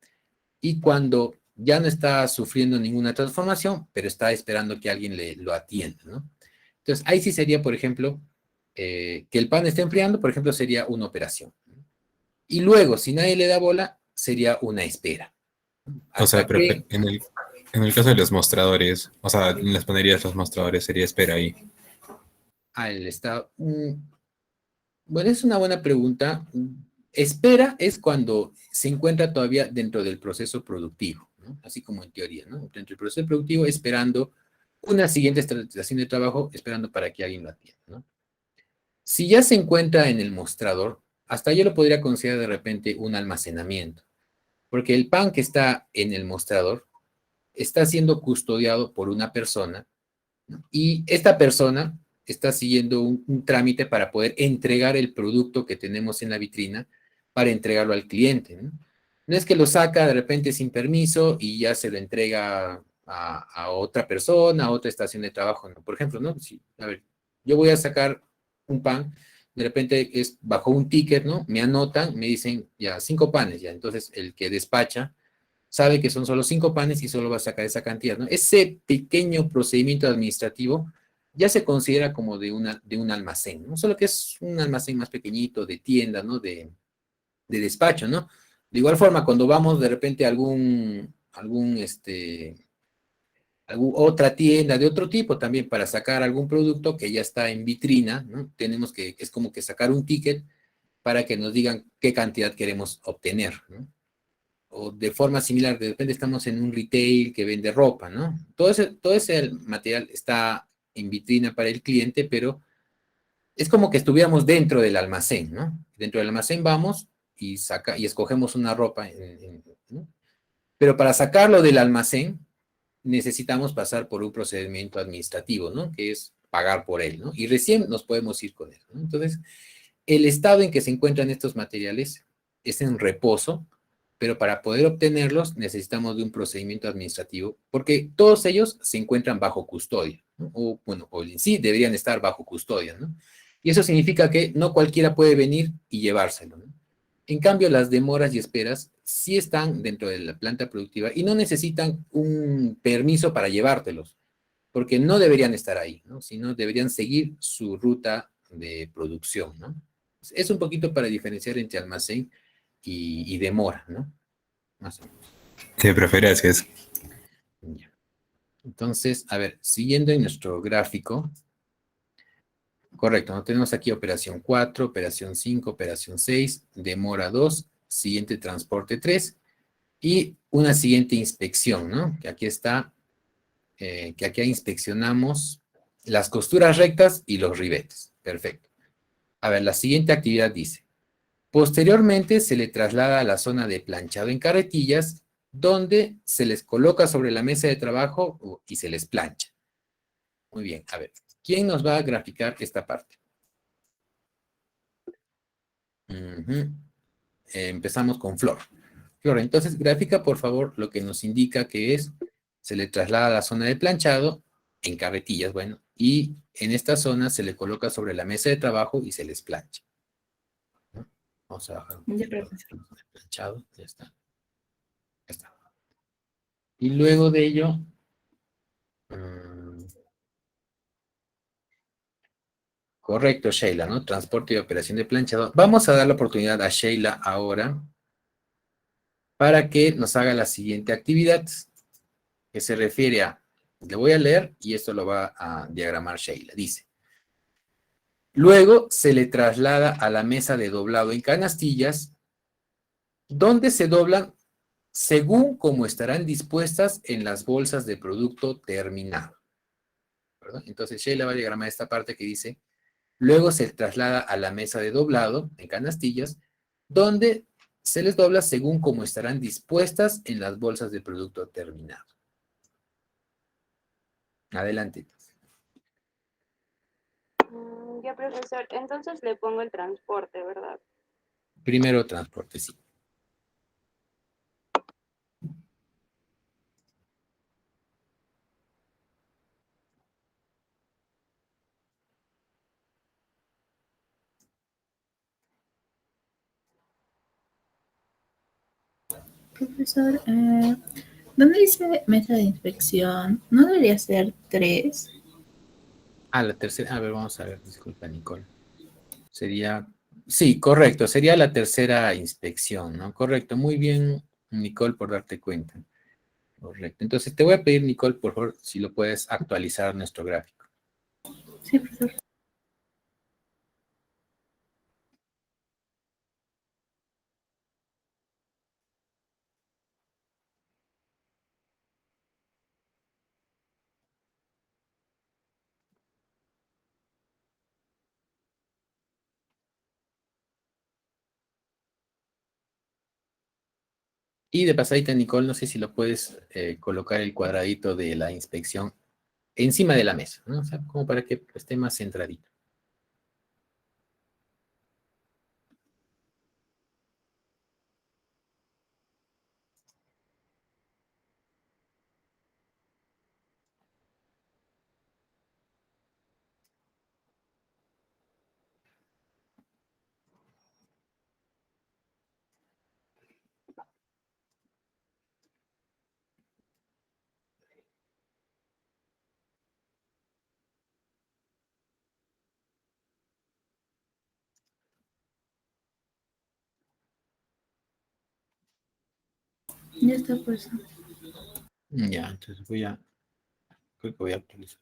y cuando ya no está sufriendo ninguna transformación, pero está esperando que alguien lo atienda, ¿no? Entonces, ahí sí sería, por ejemplo, que el pan esté enfriando, por ejemplo, sería una operación. Y luego, si nadie le da bola, sería una espera. O sea, Hasta pero que, en el caso de los mostradores, o sea, en las panaderías los mostradores sería espera ahí. al estado. Bueno, es una buena pregunta. Espera es cuando se encuentra todavía dentro del proceso productivo, ¿no? Así como en teoría, ¿no? Dentro del proceso productivo, esperando una siguiente estación de trabajo, esperando para que alguien lo atienda, ¿no? Si ya se encuentra en el mostrador, hasta yo lo podría considerar de repente un almacenamiento, porque el pan que está en el mostrador está siendo custodiado por una persona, ¿no? Y esta persona está siguiendo un trámite para poder entregar el producto que tenemos en la vitrina para entregarlo al cliente, ¿no? No es que lo saca de repente sin permiso y ya se lo entrega a otra persona, a otra estación de trabajo, ¿no? Por ejemplo, ¿no? Si, a ver, yo voy a sacar un pan, de repente es bajo un ticket, ¿no? Me anotan, me dicen ya 5 panes, ya. Entonces el que despacha sabe que son solo 5 panes y solo va a sacar esa cantidad, ¿no? Ese pequeño procedimiento administrativo ya se considera como de un almacén, ¿no? Solo que es un almacén más pequeñito, de tienda, ¿no? De despacho, ¿no? De igual forma, cuando vamos de repente a alguna otra tienda de otro tipo también para sacar algún producto que ya está en vitrina, ¿no? Tenemos que, es como que sacar un ticket para que nos digan qué cantidad queremos obtener, ¿no? O de forma similar, de repente estamos en un retail que vende ropa, ¿no? Todo ese material está en vitrina para el cliente, pero es como que estuviéramos dentro del almacén, ¿no? Dentro del almacén vamos y escogemos una ropa, ¿no? Pero para sacarlo del almacén necesitamos pasar por un procedimiento administrativo, ¿no? Que es pagar por él, ¿no? Y recién nos podemos ir con él, ¿no? Entonces, el estado en que se encuentran estos materiales es en reposo, pero para poder obtenerlos necesitamos de un procedimiento administrativo, porque todos ellos se encuentran bajo custodia, ¿no? O bueno, o en sí deberían estar bajo custodia, ¿no? Y eso significa que no cualquiera puede venir y llevárselo, ¿no? En cambio, las demoras y esperas sí están dentro de la planta productiva y no necesitan un permiso para llevártelos, porque no deberían estar ahí, ¿no? Sino deberían seguir su ruta de producción, ¿no? Es un poquito para diferenciar entre almacén y demora, ¿no? Más o menos. De preferencias. Ya. Entonces, a ver, siguiendo en nuestro gráfico, correcto, ¿no? Tenemos aquí operación 4, operación 5, operación 6, demora 2, siguiente transporte 3 y una siguiente inspección, ¿no? Que aquí está, que aquí inspeccionamos las costuras rectas y los ribetes. Perfecto. A ver, la siguiente actividad dice, posteriormente se le traslada a la zona de planchado en carretillas, donde se les coloca sobre la mesa de trabajo y se les plancha. Muy bien, a ver, ¿quién nos va a graficar esta parte? Empezamos con Flor. Flor, entonces gráfica, por favor, lo que nos indica que es, se le traslada a la zona de planchado en carretillas, bueno, y en esta zona se le coloca sobre la mesa de trabajo y se les plancha, ¿no? Vamos a bajar un poquito el planchado, ya está. Ya está. Y luego de ello, correcto, Sheila, ¿no? Transporte y operación de planchado. Vamos a dar la oportunidad a Sheila ahora para que nos haga la siguiente actividad, que se refiere a, le voy a leer y esto lo va a diagramar Sheila. Dice, luego se le traslada a la mesa de doblado en canastillas, donde se doblan según cómo estarán dispuestas en las bolsas de producto terminado, ¿verdad? Entonces Sheila va a diagramar esta parte que dice, luego se traslada a la mesa de doblado en canastillas, donde se les dobla según cómo estarán dispuestas en las bolsas de producto terminado. Adelante. Ya, profesor, entonces le pongo el transporte, ¿verdad? Primero transporte, sí. Profesor, ¿dónde dice mesa de inspección? ¿No debería ser 3? Ah, la tercera, a ver, vamos a ver, disculpa, Nicole. Sería, sí, correcto, sería la tercera inspección, ¿no? Correcto, muy bien, Nicole, por darte cuenta. Correcto, entonces te voy a pedir, Nicole, por favor, si lo puedes actualizar nuestro gráfico. Sí, profesor. Y de pasadita, Nicole, no sé si lo puedes colocar el cuadradito de la inspección encima de la mesa, ¿no? O sea, como para que esté más centradito. Ya está puesto. Ya, entonces creo que voy a actualizar.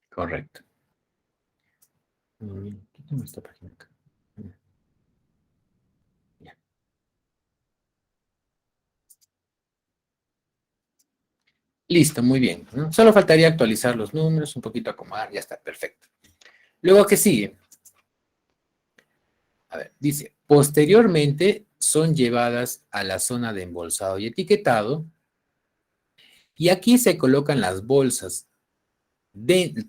Correcto. ¿Qué tengo esta página acá? Ya. Listo, muy bien, ¿no? Solo faltaría actualizar los números, un poquito acomodar, ya está, perfecto. Luego, ¿qué sigue? A ver, dice, posteriormente son llevadas a la zona de embolsado y etiquetado, y aquí se colocan las bolsas,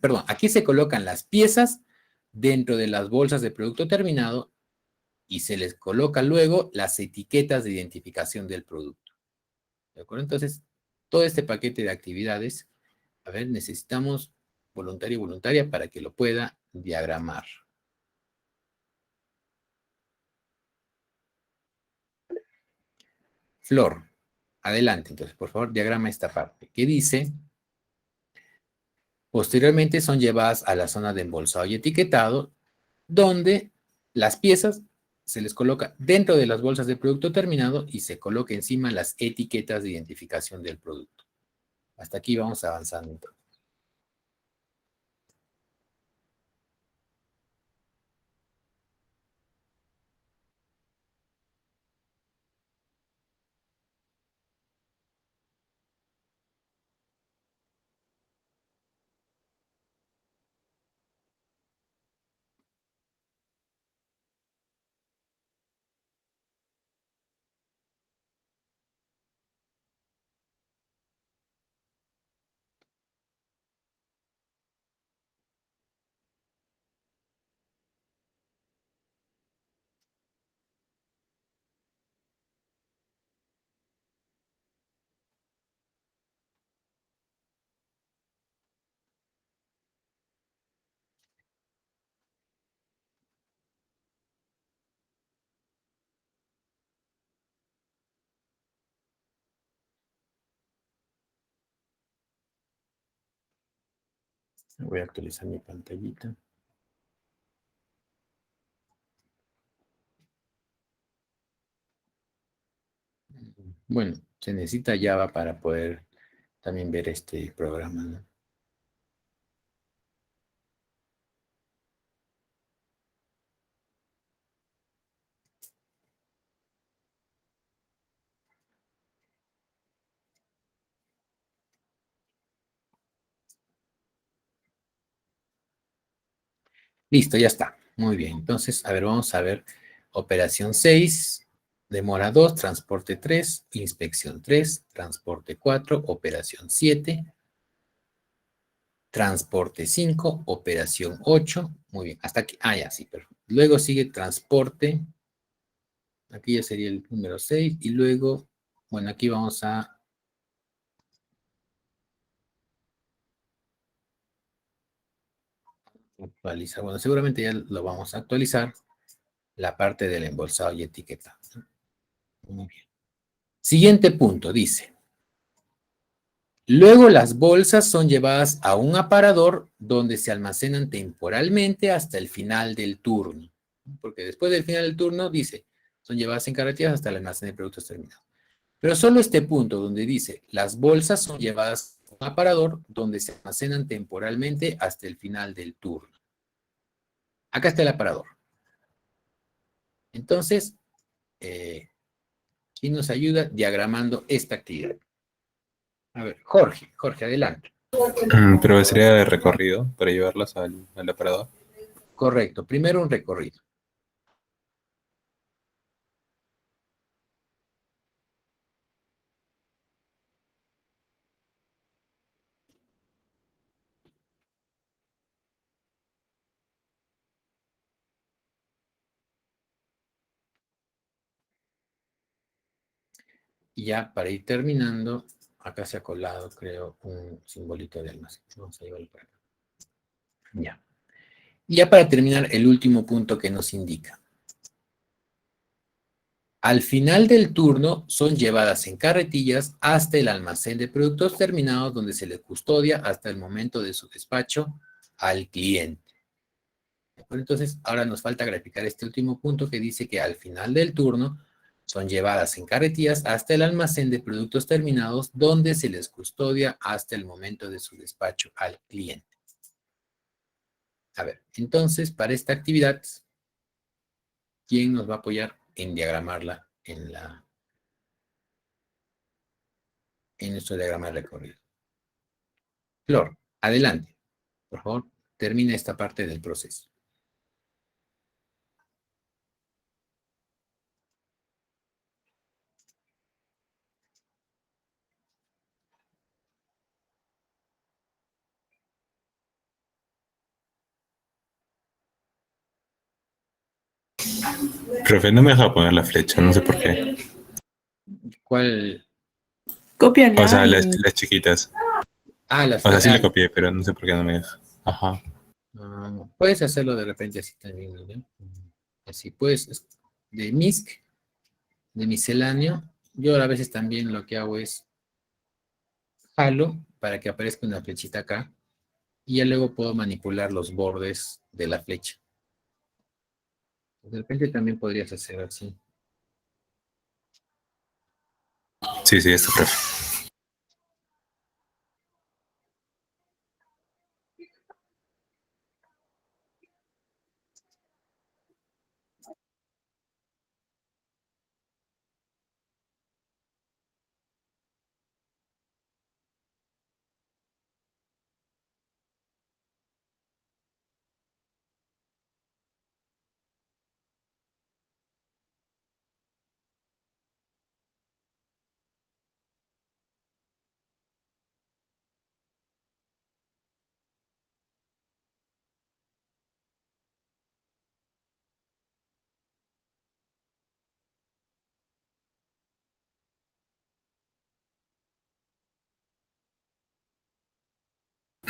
perdón, aquí se colocan las piezas dentro de las bolsas de producto terminado y se les coloca luego las etiquetas de identificación del producto. ¿De acuerdo? Entonces, todo este paquete de actividades, a ver, necesitamos voluntario y voluntaria para que lo pueda diagramar. Flor, adelante, entonces, por favor, diagrama esta parte. ¿Qué dice? Posteriormente son llevadas a la zona de embolsado y etiquetado, donde las piezas se les coloca dentro de las bolsas de producto terminado y se coloca encima las etiquetas de identificación del producto. Hasta aquí vamos avanzando entonces. Voy a actualizar mi pantallita. Bueno, se necesita Java para poder también ver este programa, ¿no? Listo, ya está. Muy bien. Entonces, a ver, vamos a ver. Operación 6, demora 2, transporte 3, inspección 3, transporte 4, operación 7, transporte 5, operación 8. Muy bien, hasta aquí. Ah, ya, sí, perfecto. Luego sigue transporte. Aquí ya sería el número 6. Y luego, bueno, aquí vamos a actualizar. Bueno, seguramente ya lo vamos a actualizar. La parte del embolsado y etiqueta. Muy bien. Siguiente punto, dice. Luego las bolsas son llevadas a un aparador donde se almacenan temporalmente hasta el final del turno. Porque después del final del turno, dice, son llevadas en carretillas hasta el almacén de productos terminados. Pero solo este punto donde dice, las bolsas son llevadas un aparador donde se almacenan temporalmente hasta el final del turno. Acá está el aparador. Entonces, ¿quién nos ayuda diagramando esta actividad? A ver, Jorge, adelante. Pero sería de recorrido para llevarlas al aparador. Correcto, primero un recorrido. Y ya para ir terminando, acá se ha colado, creo, un simbolito de almacén. Vamos a llevarlo para acá. Ya. Y ya para terminar, el último punto que nos indica. Al final del turno son llevadas en carretillas hasta el almacén de productos terminados donde se les custodia hasta el momento de su despacho al cliente. Bueno, entonces, ahora nos falta graficar este último punto que dice que al final del turno son llevadas en carretillas hasta el almacén de productos terminados donde se les custodia hasta el momento de su despacho al cliente. A ver, entonces, para esta actividad, ¿quién nos va a apoyar en diagramarla en nuestro diagrama de recorrido? Flor, adelante. Por favor, termina esta parte del proceso. Profe, no me deja poner la flecha, no sé por qué. ¿Cuál? Cópiala. O sea, las chiquitas. Ah, las O sea, sí la copié, pero no sé por qué no me deja. Ajá. puedes hacerlo de repente así también, ¿no? Así pues, de MISC, de misceláneo. Yo a veces también lo que hago es jalo para que aparezca una flechita acá y ya luego puedo manipular los bordes de la flecha. De repente también podrías hacer así. Sí, sí, esto, profe.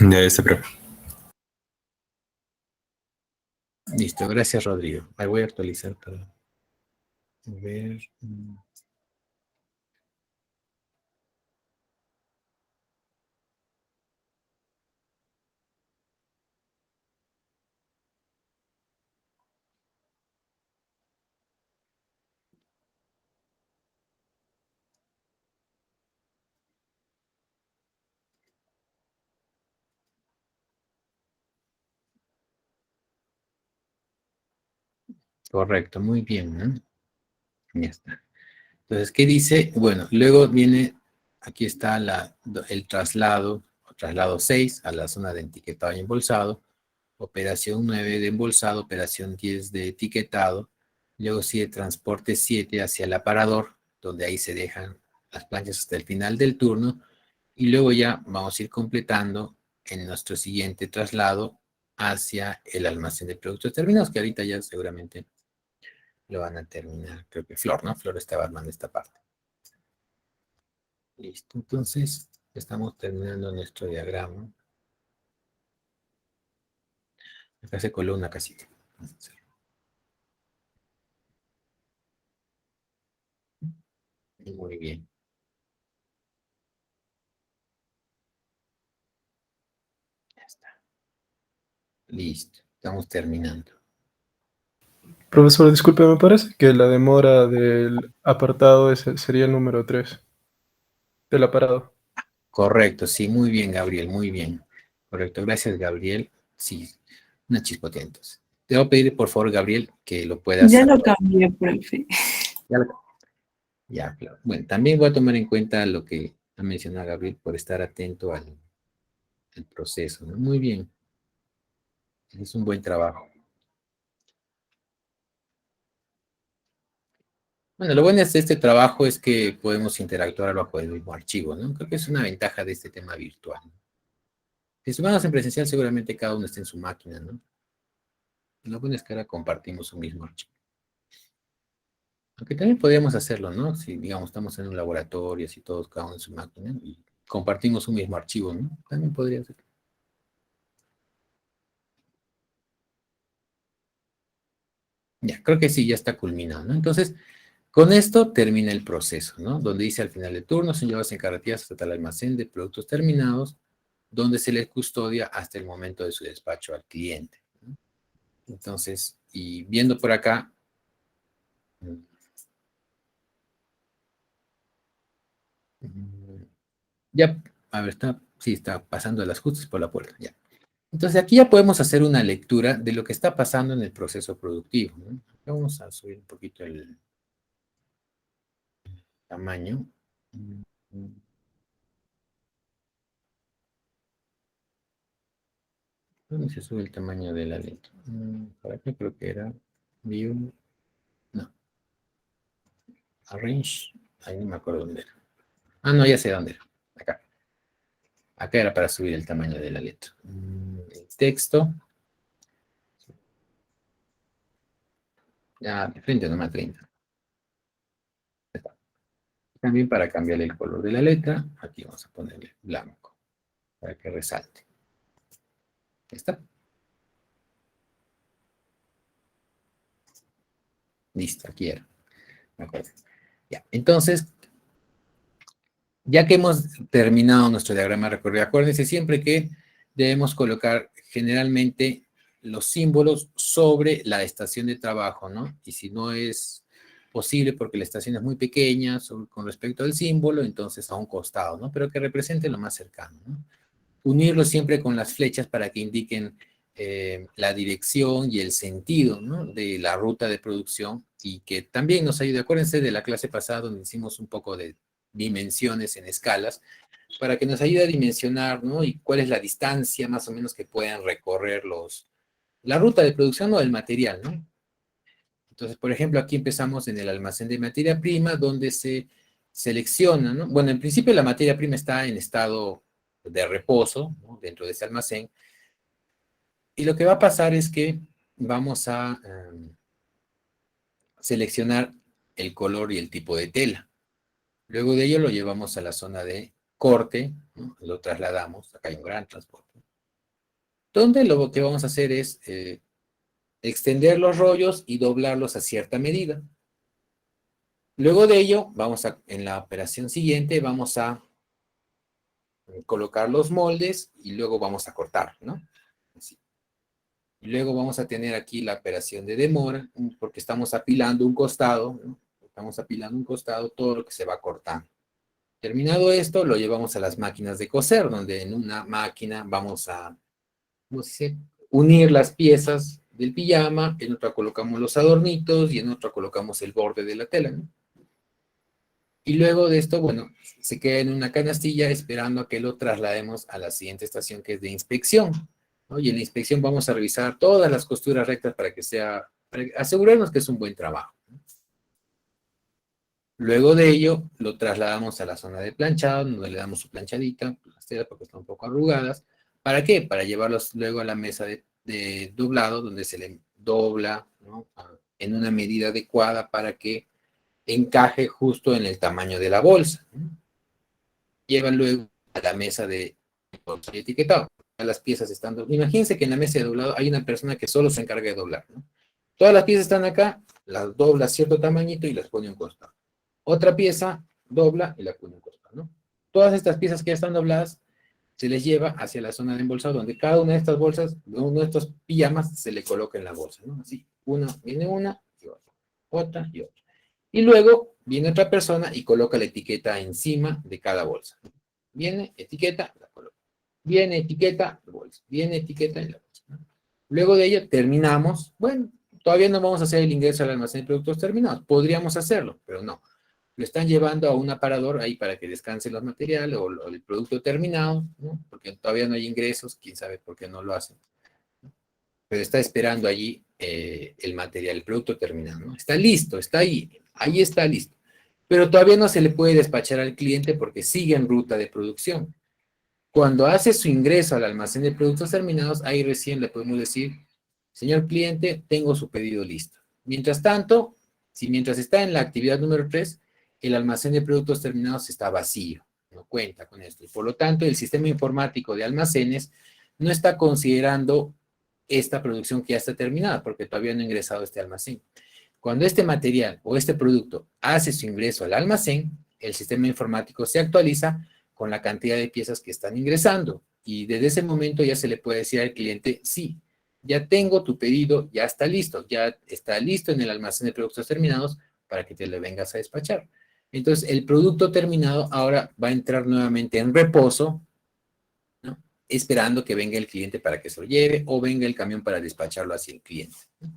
Ya, este, profe. Listo, gracias Rodrigo. Ahí voy a actualizar para ver. Correcto, muy bien, ¿no? Ya está. Entonces, ¿qué dice? Bueno, luego viene, aquí está el traslado, traslado 6 a la zona de etiquetado y embolsado, operación 9 de embolsado, operación 10 de etiquetado, luego sigue transporte 7 hacia el aparador, donde ahí se dejan las planchas hasta el final del turno, y luego ya vamos a ir completando en nuestro siguiente traslado hacia el almacén de productos terminados, que ahorita ya seguramente lo van a terminar. Creo que Flor, ¿no? Flor estaba armando esta parte. Listo, entonces estamos terminando nuestro diagrama. Acá se coló una casita. Muy bien. Ya está. Listo, estamos terminando. Profesor, disculpe, me parece que la demora del apartado ese sería el número 3 del aparado. Correcto, sí, muy bien, Gabriel, muy bien. Correcto, gracias, Gabriel. Sí, una chispoteada entonces. Te voy a pedir, por favor, Gabriel, que lo puedas Ya lo actualizar. cambié, profe. Ya, ya, claro. Bueno, también voy a tomar en cuenta lo que ha mencionado Gabriel por estar atento al proceso, ¿no? Muy bien, es un buen trabajo. Bueno, lo bueno de este trabajo es que podemos interactuar bajo el mismo archivo, ¿no? Creo que es una ventaja de este tema virtual. Si estuvimos en presencial, seguramente cada uno está en su máquina, ¿no? Lo bueno es que ahora compartimos un mismo archivo. Aunque también podríamos hacerlo, ¿no? Si, digamos, estamos en un laboratorio, así todos, cada uno en su máquina, y compartimos un mismo archivo, ¿no? También podría ser. Ya, creo que sí, ya está culminado, ¿no? Entonces, con esto termina el proceso, ¿no? Donde dice al final del turno, son llevados en carretillas hasta el almacén de productos terminados, donde se les custodia hasta el momento de su despacho al cliente, ¿no? Entonces, y viendo por acá, ya, a ver, sí, está pasando las justas por la puerta, ya. Entonces, aquí ya podemos hacer una lectura de lo que está pasando en el proceso productivo, ¿no? Vamos a subir un poquito el tamaño. ¿Dónde se sube el tamaño de la letra? Por aquí creo que era View. No. Arrange. Ahí no me acuerdo dónde era. Ah, no, ya sé dónde era. Acá. Acá era para subir el tamaño de la letra. El texto. Ya, de frente nomás 30. También para cambiarle el color de la letra, aquí vamos a ponerle blanco, para que resalte. Ahí está. Listo, aquí era. Me acuerdo. Ya, entonces, ya que hemos terminado nuestro diagrama de recorrido, acuérdense siempre que debemos colocar generalmente los símbolos sobre la estación de trabajo, ¿no? Y si no es posible porque la estación es muy pequeña con respecto al símbolo, entonces a un costado, ¿no? Pero que represente lo más cercano, ¿no? Unirlo siempre con las flechas para que indiquen la dirección y el sentido, ¿no? De la ruta de producción y que también nos ayude. Acuérdense de la clase pasada donde hicimos un poco de dimensiones en escalas para que nos ayude a dimensionar, ¿no? Y cuál es la distancia más o menos que puedan recorrer la ruta de producción o del material, ¿no? Entonces, por ejemplo, aquí empezamos en el almacén de materia prima, donde se selecciona, ¿no? Bueno, en principio la materia prima está en estado de reposo, ¿no? Dentro de ese almacén. Y lo que va a pasar es que vamos a seleccionar el color y el tipo de tela. Luego de ello lo llevamos a la zona de corte, ¿no? Lo trasladamos, acá hay un gran transporte. Donde lo que vamos a hacer es extender los rollos y doblarlos a cierta medida. Luego de ello, en la operación siguiente, vamos a colocar los moldes y luego vamos a cortar, ¿no? Así. Y luego vamos a tener aquí la operación de demora, porque estamos apilando un costado, ¿no? Estamos apilando un costado, todo lo que se va cortando. Terminado esto, lo llevamos a las máquinas de coser, donde en una máquina vamos a, ¿cómo se dice? Unir las piezas del pijama, en otra colocamos los adornitos y en otra colocamos el borde de la tela, ¿no? Y luego de esto, bueno, se queda en una canastilla esperando a que lo traslademos a la siguiente estación que es de inspección, ¿no? Y en la inspección vamos a revisar todas las costuras rectas para asegurarnos que es un buen trabajo. Luego de ello, lo trasladamos a la zona de planchado, donde le damos su planchadita, las telas porque están un poco arrugadas. ¿Para qué? Para llevarlos luego a la mesa de doblado, donde se le dobla, ¿no? En una medida adecuada para que encaje justo en el tamaño de la bolsa, ¿no? Llevan luego a la mesa de etiquetado. Las piezas están dobladas. Imagínense que en la mesa de doblado hay una persona que solo se encarga de doblar, ¿no? Todas las piezas están acá, las dobla a cierto tamañito y las pone a un costado. Otra pieza dobla y la pone a un costado, ¿no? Todas estas piezas que ya están dobladas se les lleva hacia la zona de embolsado, donde cada una de estas bolsas, uno de estos pijamas, se le coloca en la bolsa, ¿no? Así, viene una y otra y otra. Y luego viene otra persona y coloca la etiqueta encima de cada bolsa. Viene, etiqueta, la coloco. Viene, etiqueta, la bolsa. Viene, etiqueta y la bolsa, ¿no? Luego de ello terminamos. Bueno, todavía no vamos a hacer el ingreso al almacén de productos terminados. Podríamos hacerlo, pero no. Lo están llevando a un aparador ahí para que descansen los materiales o el producto terminado, ¿no? Porque todavía no hay ingresos, quién sabe por qué no lo hacen. Pero está esperando allí el material, el producto terminado, ¿no? Está listo, está ahí está listo. Pero todavía no se le puede despachar al cliente porque sigue en ruta de producción. Cuando hace su ingreso al almacén de productos terminados, ahí recién le podemos decir, señor cliente, tengo su pedido listo. Mientras tanto, mientras está en la actividad número 3, el almacén de productos terminados está vacío, no cuenta con esto. Y por lo tanto, el sistema informático de almacenes no está considerando esta producción que ya está terminada, porque todavía no ha ingresado a este almacén. Cuando este material o este producto hace su ingreso al almacén, el sistema informático se actualiza con la cantidad de piezas que están ingresando. Y desde ese momento ya se le puede decir al cliente, sí, ya tengo tu pedido, ya está listo en el almacén de productos terminados para que te lo vengas a despachar. Entonces, el producto terminado ahora va a entrar nuevamente en reposo, ¿no? Esperando que venga el cliente para que se lo lleve o venga el camión para despacharlo hacia el cliente, ¿no?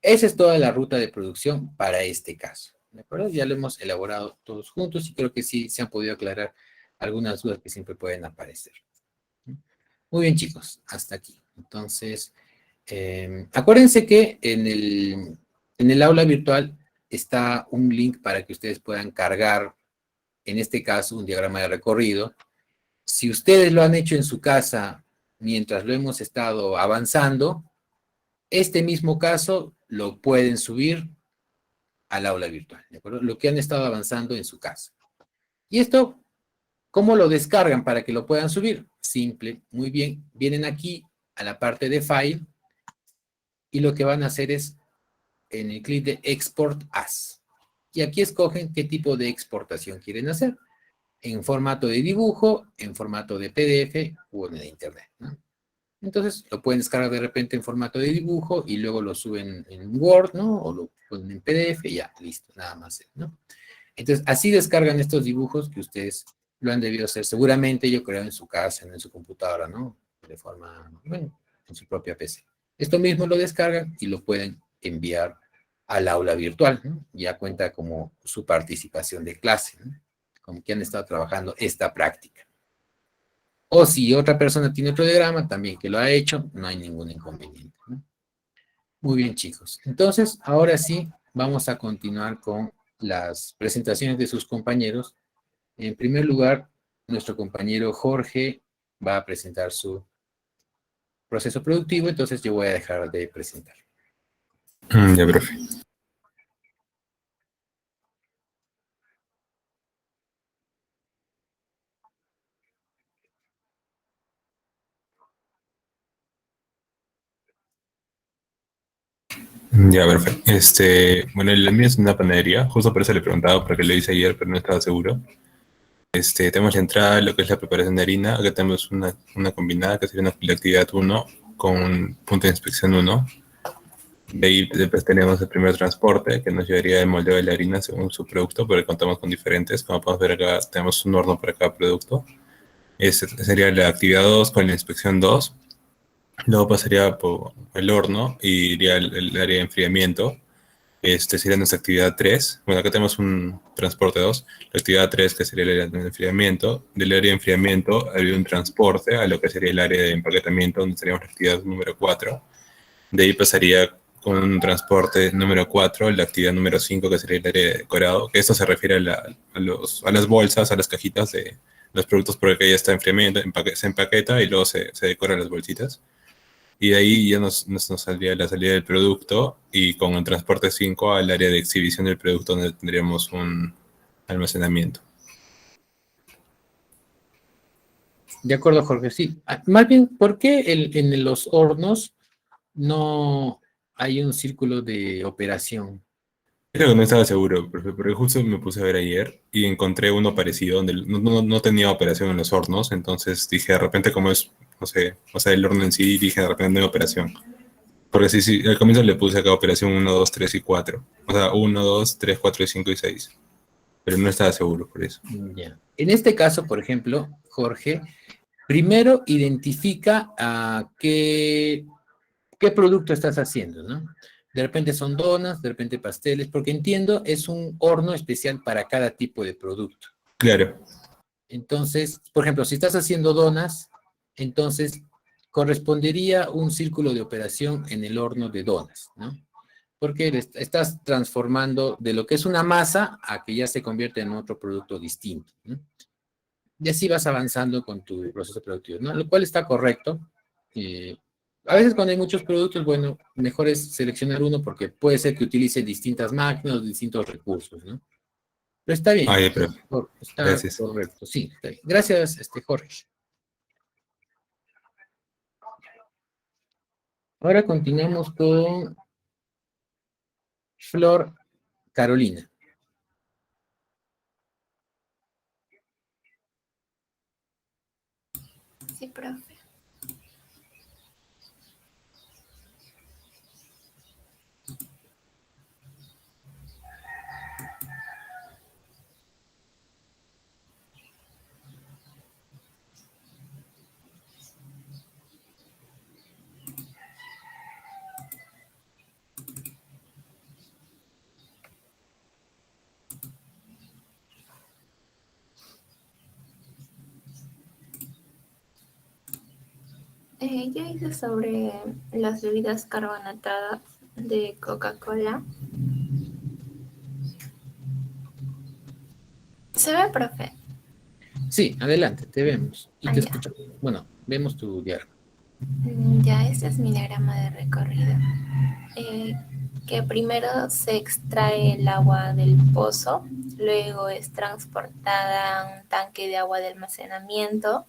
Esa es toda la ruta de producción para este caso, ¿de acuerdo? Ya lo hemos elaborado todos juntos y creo que sí se han podido aclarar algunas dudas que siempre pueden aparecer. Muy bien, chicos, hasta aquí. Entonces, acuérdense que en el aula virtual está un link para que ustedes puedan cargar, en este caso, un diagrama de recorrido. Si ustedes lo han hecho en su casa mientras lo hemos estado avanzando, este mismo caso lo pueden subir al aula virtual, ¿de acuerdo? Lo que han estado avanzando en su casa. Y esto, ¿cómo lo descargan para que lo puedan subir? Simple, muy bien. Vienen aquí a la parte de File y lo que van a hacer es en el clic de Export As. Y aquí escogen qué tipo de exportación quieren hacer. En formato de dibujo, en formato de PDF o en el Internet, ¿no? Entonces lo pueden descargar de repente en formato de dibujo y luego lo suben en Word, ¿no? O lo ponen en PDF y ya, listo, nada más, ¿no? Entonces así descargan estos dibujos que ustedes lo han debido hacer seguramente, yo creo, en su casa, en su computadora, ¿no? De forma, bueno, en su propia PC. Esto mismo lo descargan y lo pueden enviar al aula virtual, ¿no? Ya cuenta como su participación de clase, ¿no? Como que han estado trabajando esta práctica. O si otra persona tiene otro diagrama, también que lo ha hecho, no hay ningún inconveniente, ¿no? Muy bien, chicos. Entonces, ahora sí, vamos a continuar con las presentaciones de sus compañeros. En primer lugar, nuestro compañero Jorge va a presentar su proceso productivo, entonces yo voy a dejar de presentar. Ya, profe. Ya, perfecto. Bueno, el mío es una panadería. Justo por eso le he preguntado, porque lo hice ayer, pero no estaba seguro. Tenemos la entrada, lo que es la preparación de harina. Acá tenemos una combinada, que sería la actividad 1, con punto de inspección 1. De ahí después tenemos el primer transporte, que nos llevaría el moldeo de la harina según su producto, porque contamos con diferentes. Como podemos ver acá, tenemos un horno para cada producto. Sería la actividad 2 con la inspección 2. Luego pasaría por el horno y iría el área de enfriamiento. Sería nuestra actividad 3. Bueno, acá tenemos un transporte 2. La actividad 3, que sería el área de enfriamiento. Del área de enfriamiento habría un transporte a lo que sería el área de empaquetamiento, donde estaríamos la actividad número 4. De ahí pasaría con un transporte número 4, la actividad número 5, que sería el área de decorado, que esto se refiere a las bolsas, a las cajitas de los productos por el que ya está enfriamiento, se empaqueta y luego se decoran las bolsitas. Y de ahí ya nos saldría la salida del producto y con el transporte 5 al área de exhibición del producto, donde tendríamos un almacenamiento. De acuerdo, Jorge, sí. Más bien, ¿por qué en los hornos no hay un círculo de operación? Creo que no estaba seguro, profe, porque justo me puse a ver ayer y encontré uno parecido donde no tenía operación en los hornos, entonces dije, de repente como es, no sé, o sea, el horno en sí, dije, de repente no hay operación. Porque sí, al comienzo le puse acá operación 1, 2, 3 y 4. O sea, 1, 2, 3, 4 y 5 y 6. Pero no estaba seguro por eso. Ya. En este caso, por ejemplo, Jorge, primero identifica qué producto estás haciendo, ¿no? De repente son donas, de repente pasteles, porque entiendo, es un horno especial para cada tipo de producto. Claro. Entonces, por ejemplo, si estás haciendo donas, entonces correspondería un círculo de operación en el horno de donas, ¿no? Porque estás transformando de lo que es una masa a que ya se convierte en otro producto distinto, ¿no? Y así vas avanzando con tu proceso productivo, ¿no? Lo cual está correcto. A veces cuando hay muchos productos, bueno, mejor es seleccionar uno porque puede ser que utilice distintas máquinas, distintos recursos, ¿no? Pero está bien. Ah, ya, profe. Está Gracias. correcto, sí, está bien. Gracias, Jorge. Ahora continuamos con Flor Carolina. Sí, profe. Yo hice sobre las bebidas carbonatadas de Coca-Cola. ¿Se ve, profe? Sí, adelante, te vemos. Y te Ya. escuchamos. Bueno, vemos tu diagrama. Ya, este es mi diagrama de recorrido. Que primero se extrae el agua del pozo, luego es transportada a un tanque de agua de almacenamiento,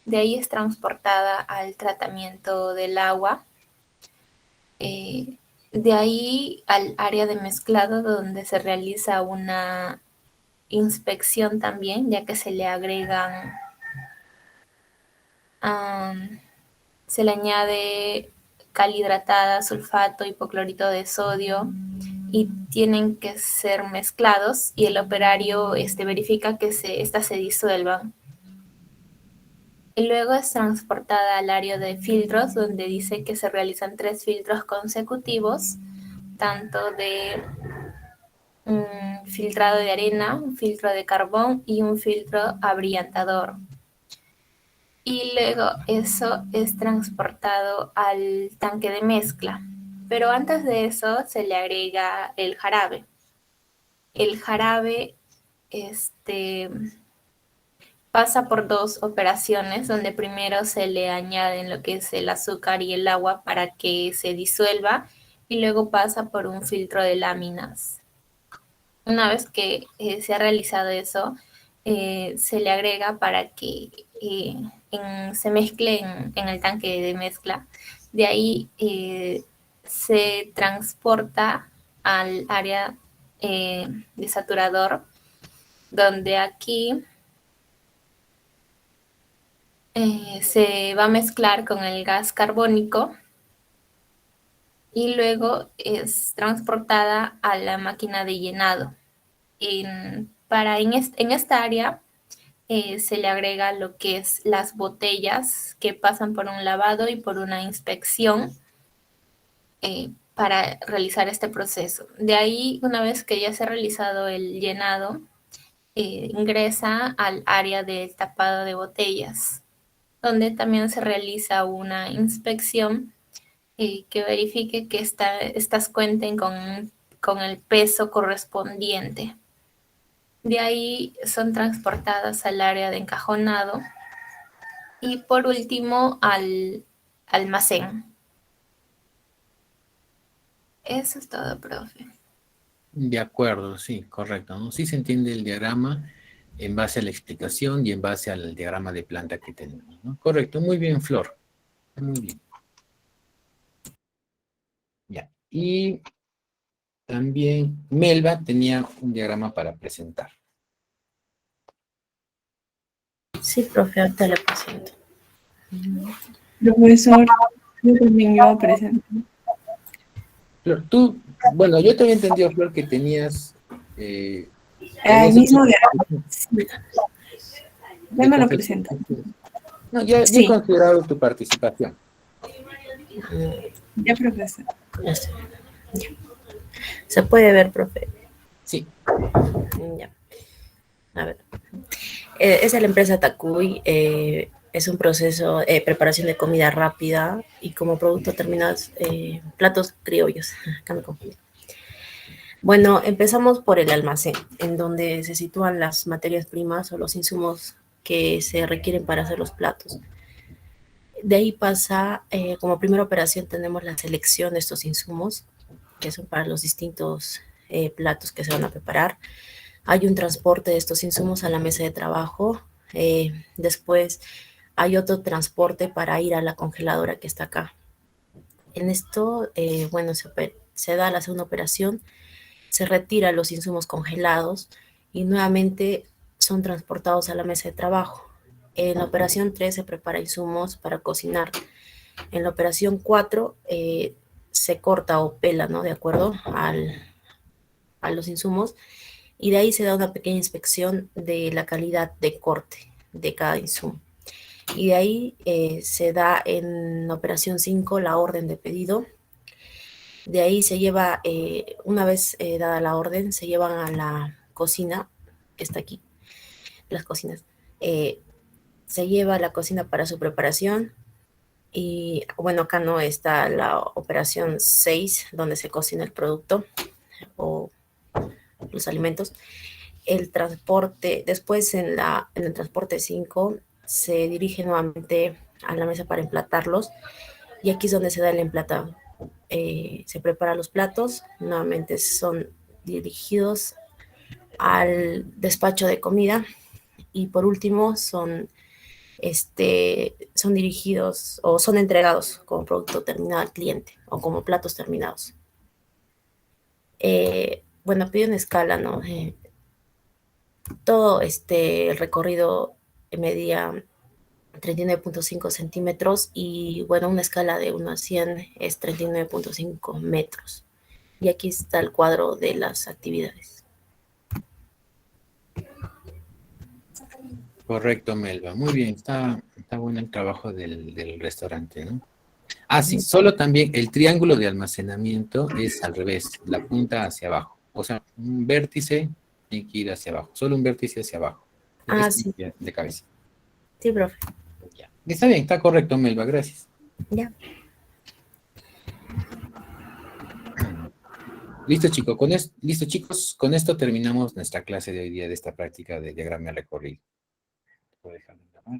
de ahí es transportada al tratamiento del agua, de ahí al área de mezclado donde se realiza una inspección también, ya que se le agregan, se le añade cal hidratada, sulfato, hipoclorito de sodio y tienen que ser mezclados y el operario verifica que estas se disuelvan. Y luego es transportada al área de filtros donde dice que se realizan 3 filtros consecutivos, tanto de un filtrado de arena, un filtro de carbón y un filtro abrillantador. Y luego eso es transportado al tanque de mezcla. Pero antes de eso se le agrega el jarabe. El jarabe pasa por 2 operaciones, donde primero se le añaden lo que es el azúcar y el agua para que se disuelva y luego pasa por un filtro de láminas. Una vez que se ha realizado eso, se le agrega para que se mezcle en el tanque de mezcla. De ahí se transporta al área de saturador, donde aquí se va a mezclar con el gas carbónico y luego es transportada a la máquina de llenado. En esta área se le agrega lo que es las botellas que pasan por un lavado y por una inspección para realizar este proceso. De ahí, una vez que ya se ha realizado el llenado, ingresa al área de tapado de botellas, donde también se realiza una inspección que verifique que estas cuenten con el peso correspondiente. De ahí son transportadas al área de encajonado y por último al almacén. Eso es todo, profe. De acuerdo, sí, correcto, ¿no? Sí se entiende el diagrama en base a la explicación y en base al diagrama de planta que tenemos, ¿no? Correcto, muy bien, Flor. Muy bien. Ya. Y también Melba tenía un diagrama para presentar. Sí, profe, ahorita le presento. Profesor, yo también iba a presentar. Flor, tú, bueno, yo te había entendido, Flor, que tenías... El mismo diagrama. Ya me lo presenta. No, ya he Sí. considerado tu participación. Ya, profesor. Ya sé. Ya. ¿Se puede ver, profe? Sí. Ya. A ver. Es de la empresa Takuy. Es un proceso de preparación de comida rápida y como producto terminado platos criollos. Acá me confundí. Bueno, empezamos por el almacén, en donde se sitúan las materias primas o los insumos que se requieren para hacer los platos. De ahí pasa, como primera operación tenemos la selección de estos insumos, que son para los distintos platos que se van a preparar. Hay un transporte de estos insumos a la mesa de trabajo. Después hay otro transporte para ir a la congeladora que está acá. En esto, bueno, se da la segunda operación, se retira los insumos congelados y nuevamente son transportados a la mesa de trabajo. En la operación 3 se prepara insumos para cocinar. En la operación 4 se corta o pela, ¿no? De acuerdo a los insumos. Y de ahí se da una pequeña inspección de la calidad de corte de cada insumo. Y de ahí se da en la operación 5 la orden de pedido. De ahí se lleva, una vez dada la orden, se llevan a la cocina, que está aquí, las cocinas. Se lleva a la cocina para su preparación. Y bueno, acá no está la operación 6, donde se cocina el producto o los alimentos. El transporte, después en el transporte 5, se dirige nuevamente a la mesa para emplatarlos. Y aquí es donde se da el emplatado. Se preparan los platos, nuevamente son dirigidos al despacho de comida y por último son dirigidos o son entregados como producto terminado al cliente o como platos terminados. Bueno, pido en escala, ¿no? Todo el recorrido medía 39.5 centímetros y bueno, una escala de 1 a 100 es 39.5 metros. Y aquí está el cuadro de las actividades. Correcto, Melba. Muy bien, está bueno el trabajo del restaurante, ¿no? Ah, sí, solo también el triángulo de almacenamiento es al revés, la punta hacia abajo. O sea, un vértice tiene que ir hacia abajo, solo un vértice hacia abajo. Sí. De cabeza. Sí, profe. Ya. Está bien, está correcto, Melba, gracias. Ya. Listo, listo, chicos, con esto terminamos nuestra clase de hoy día de esta práctica de diagrama de recorrido. Voy a dejar de grabar.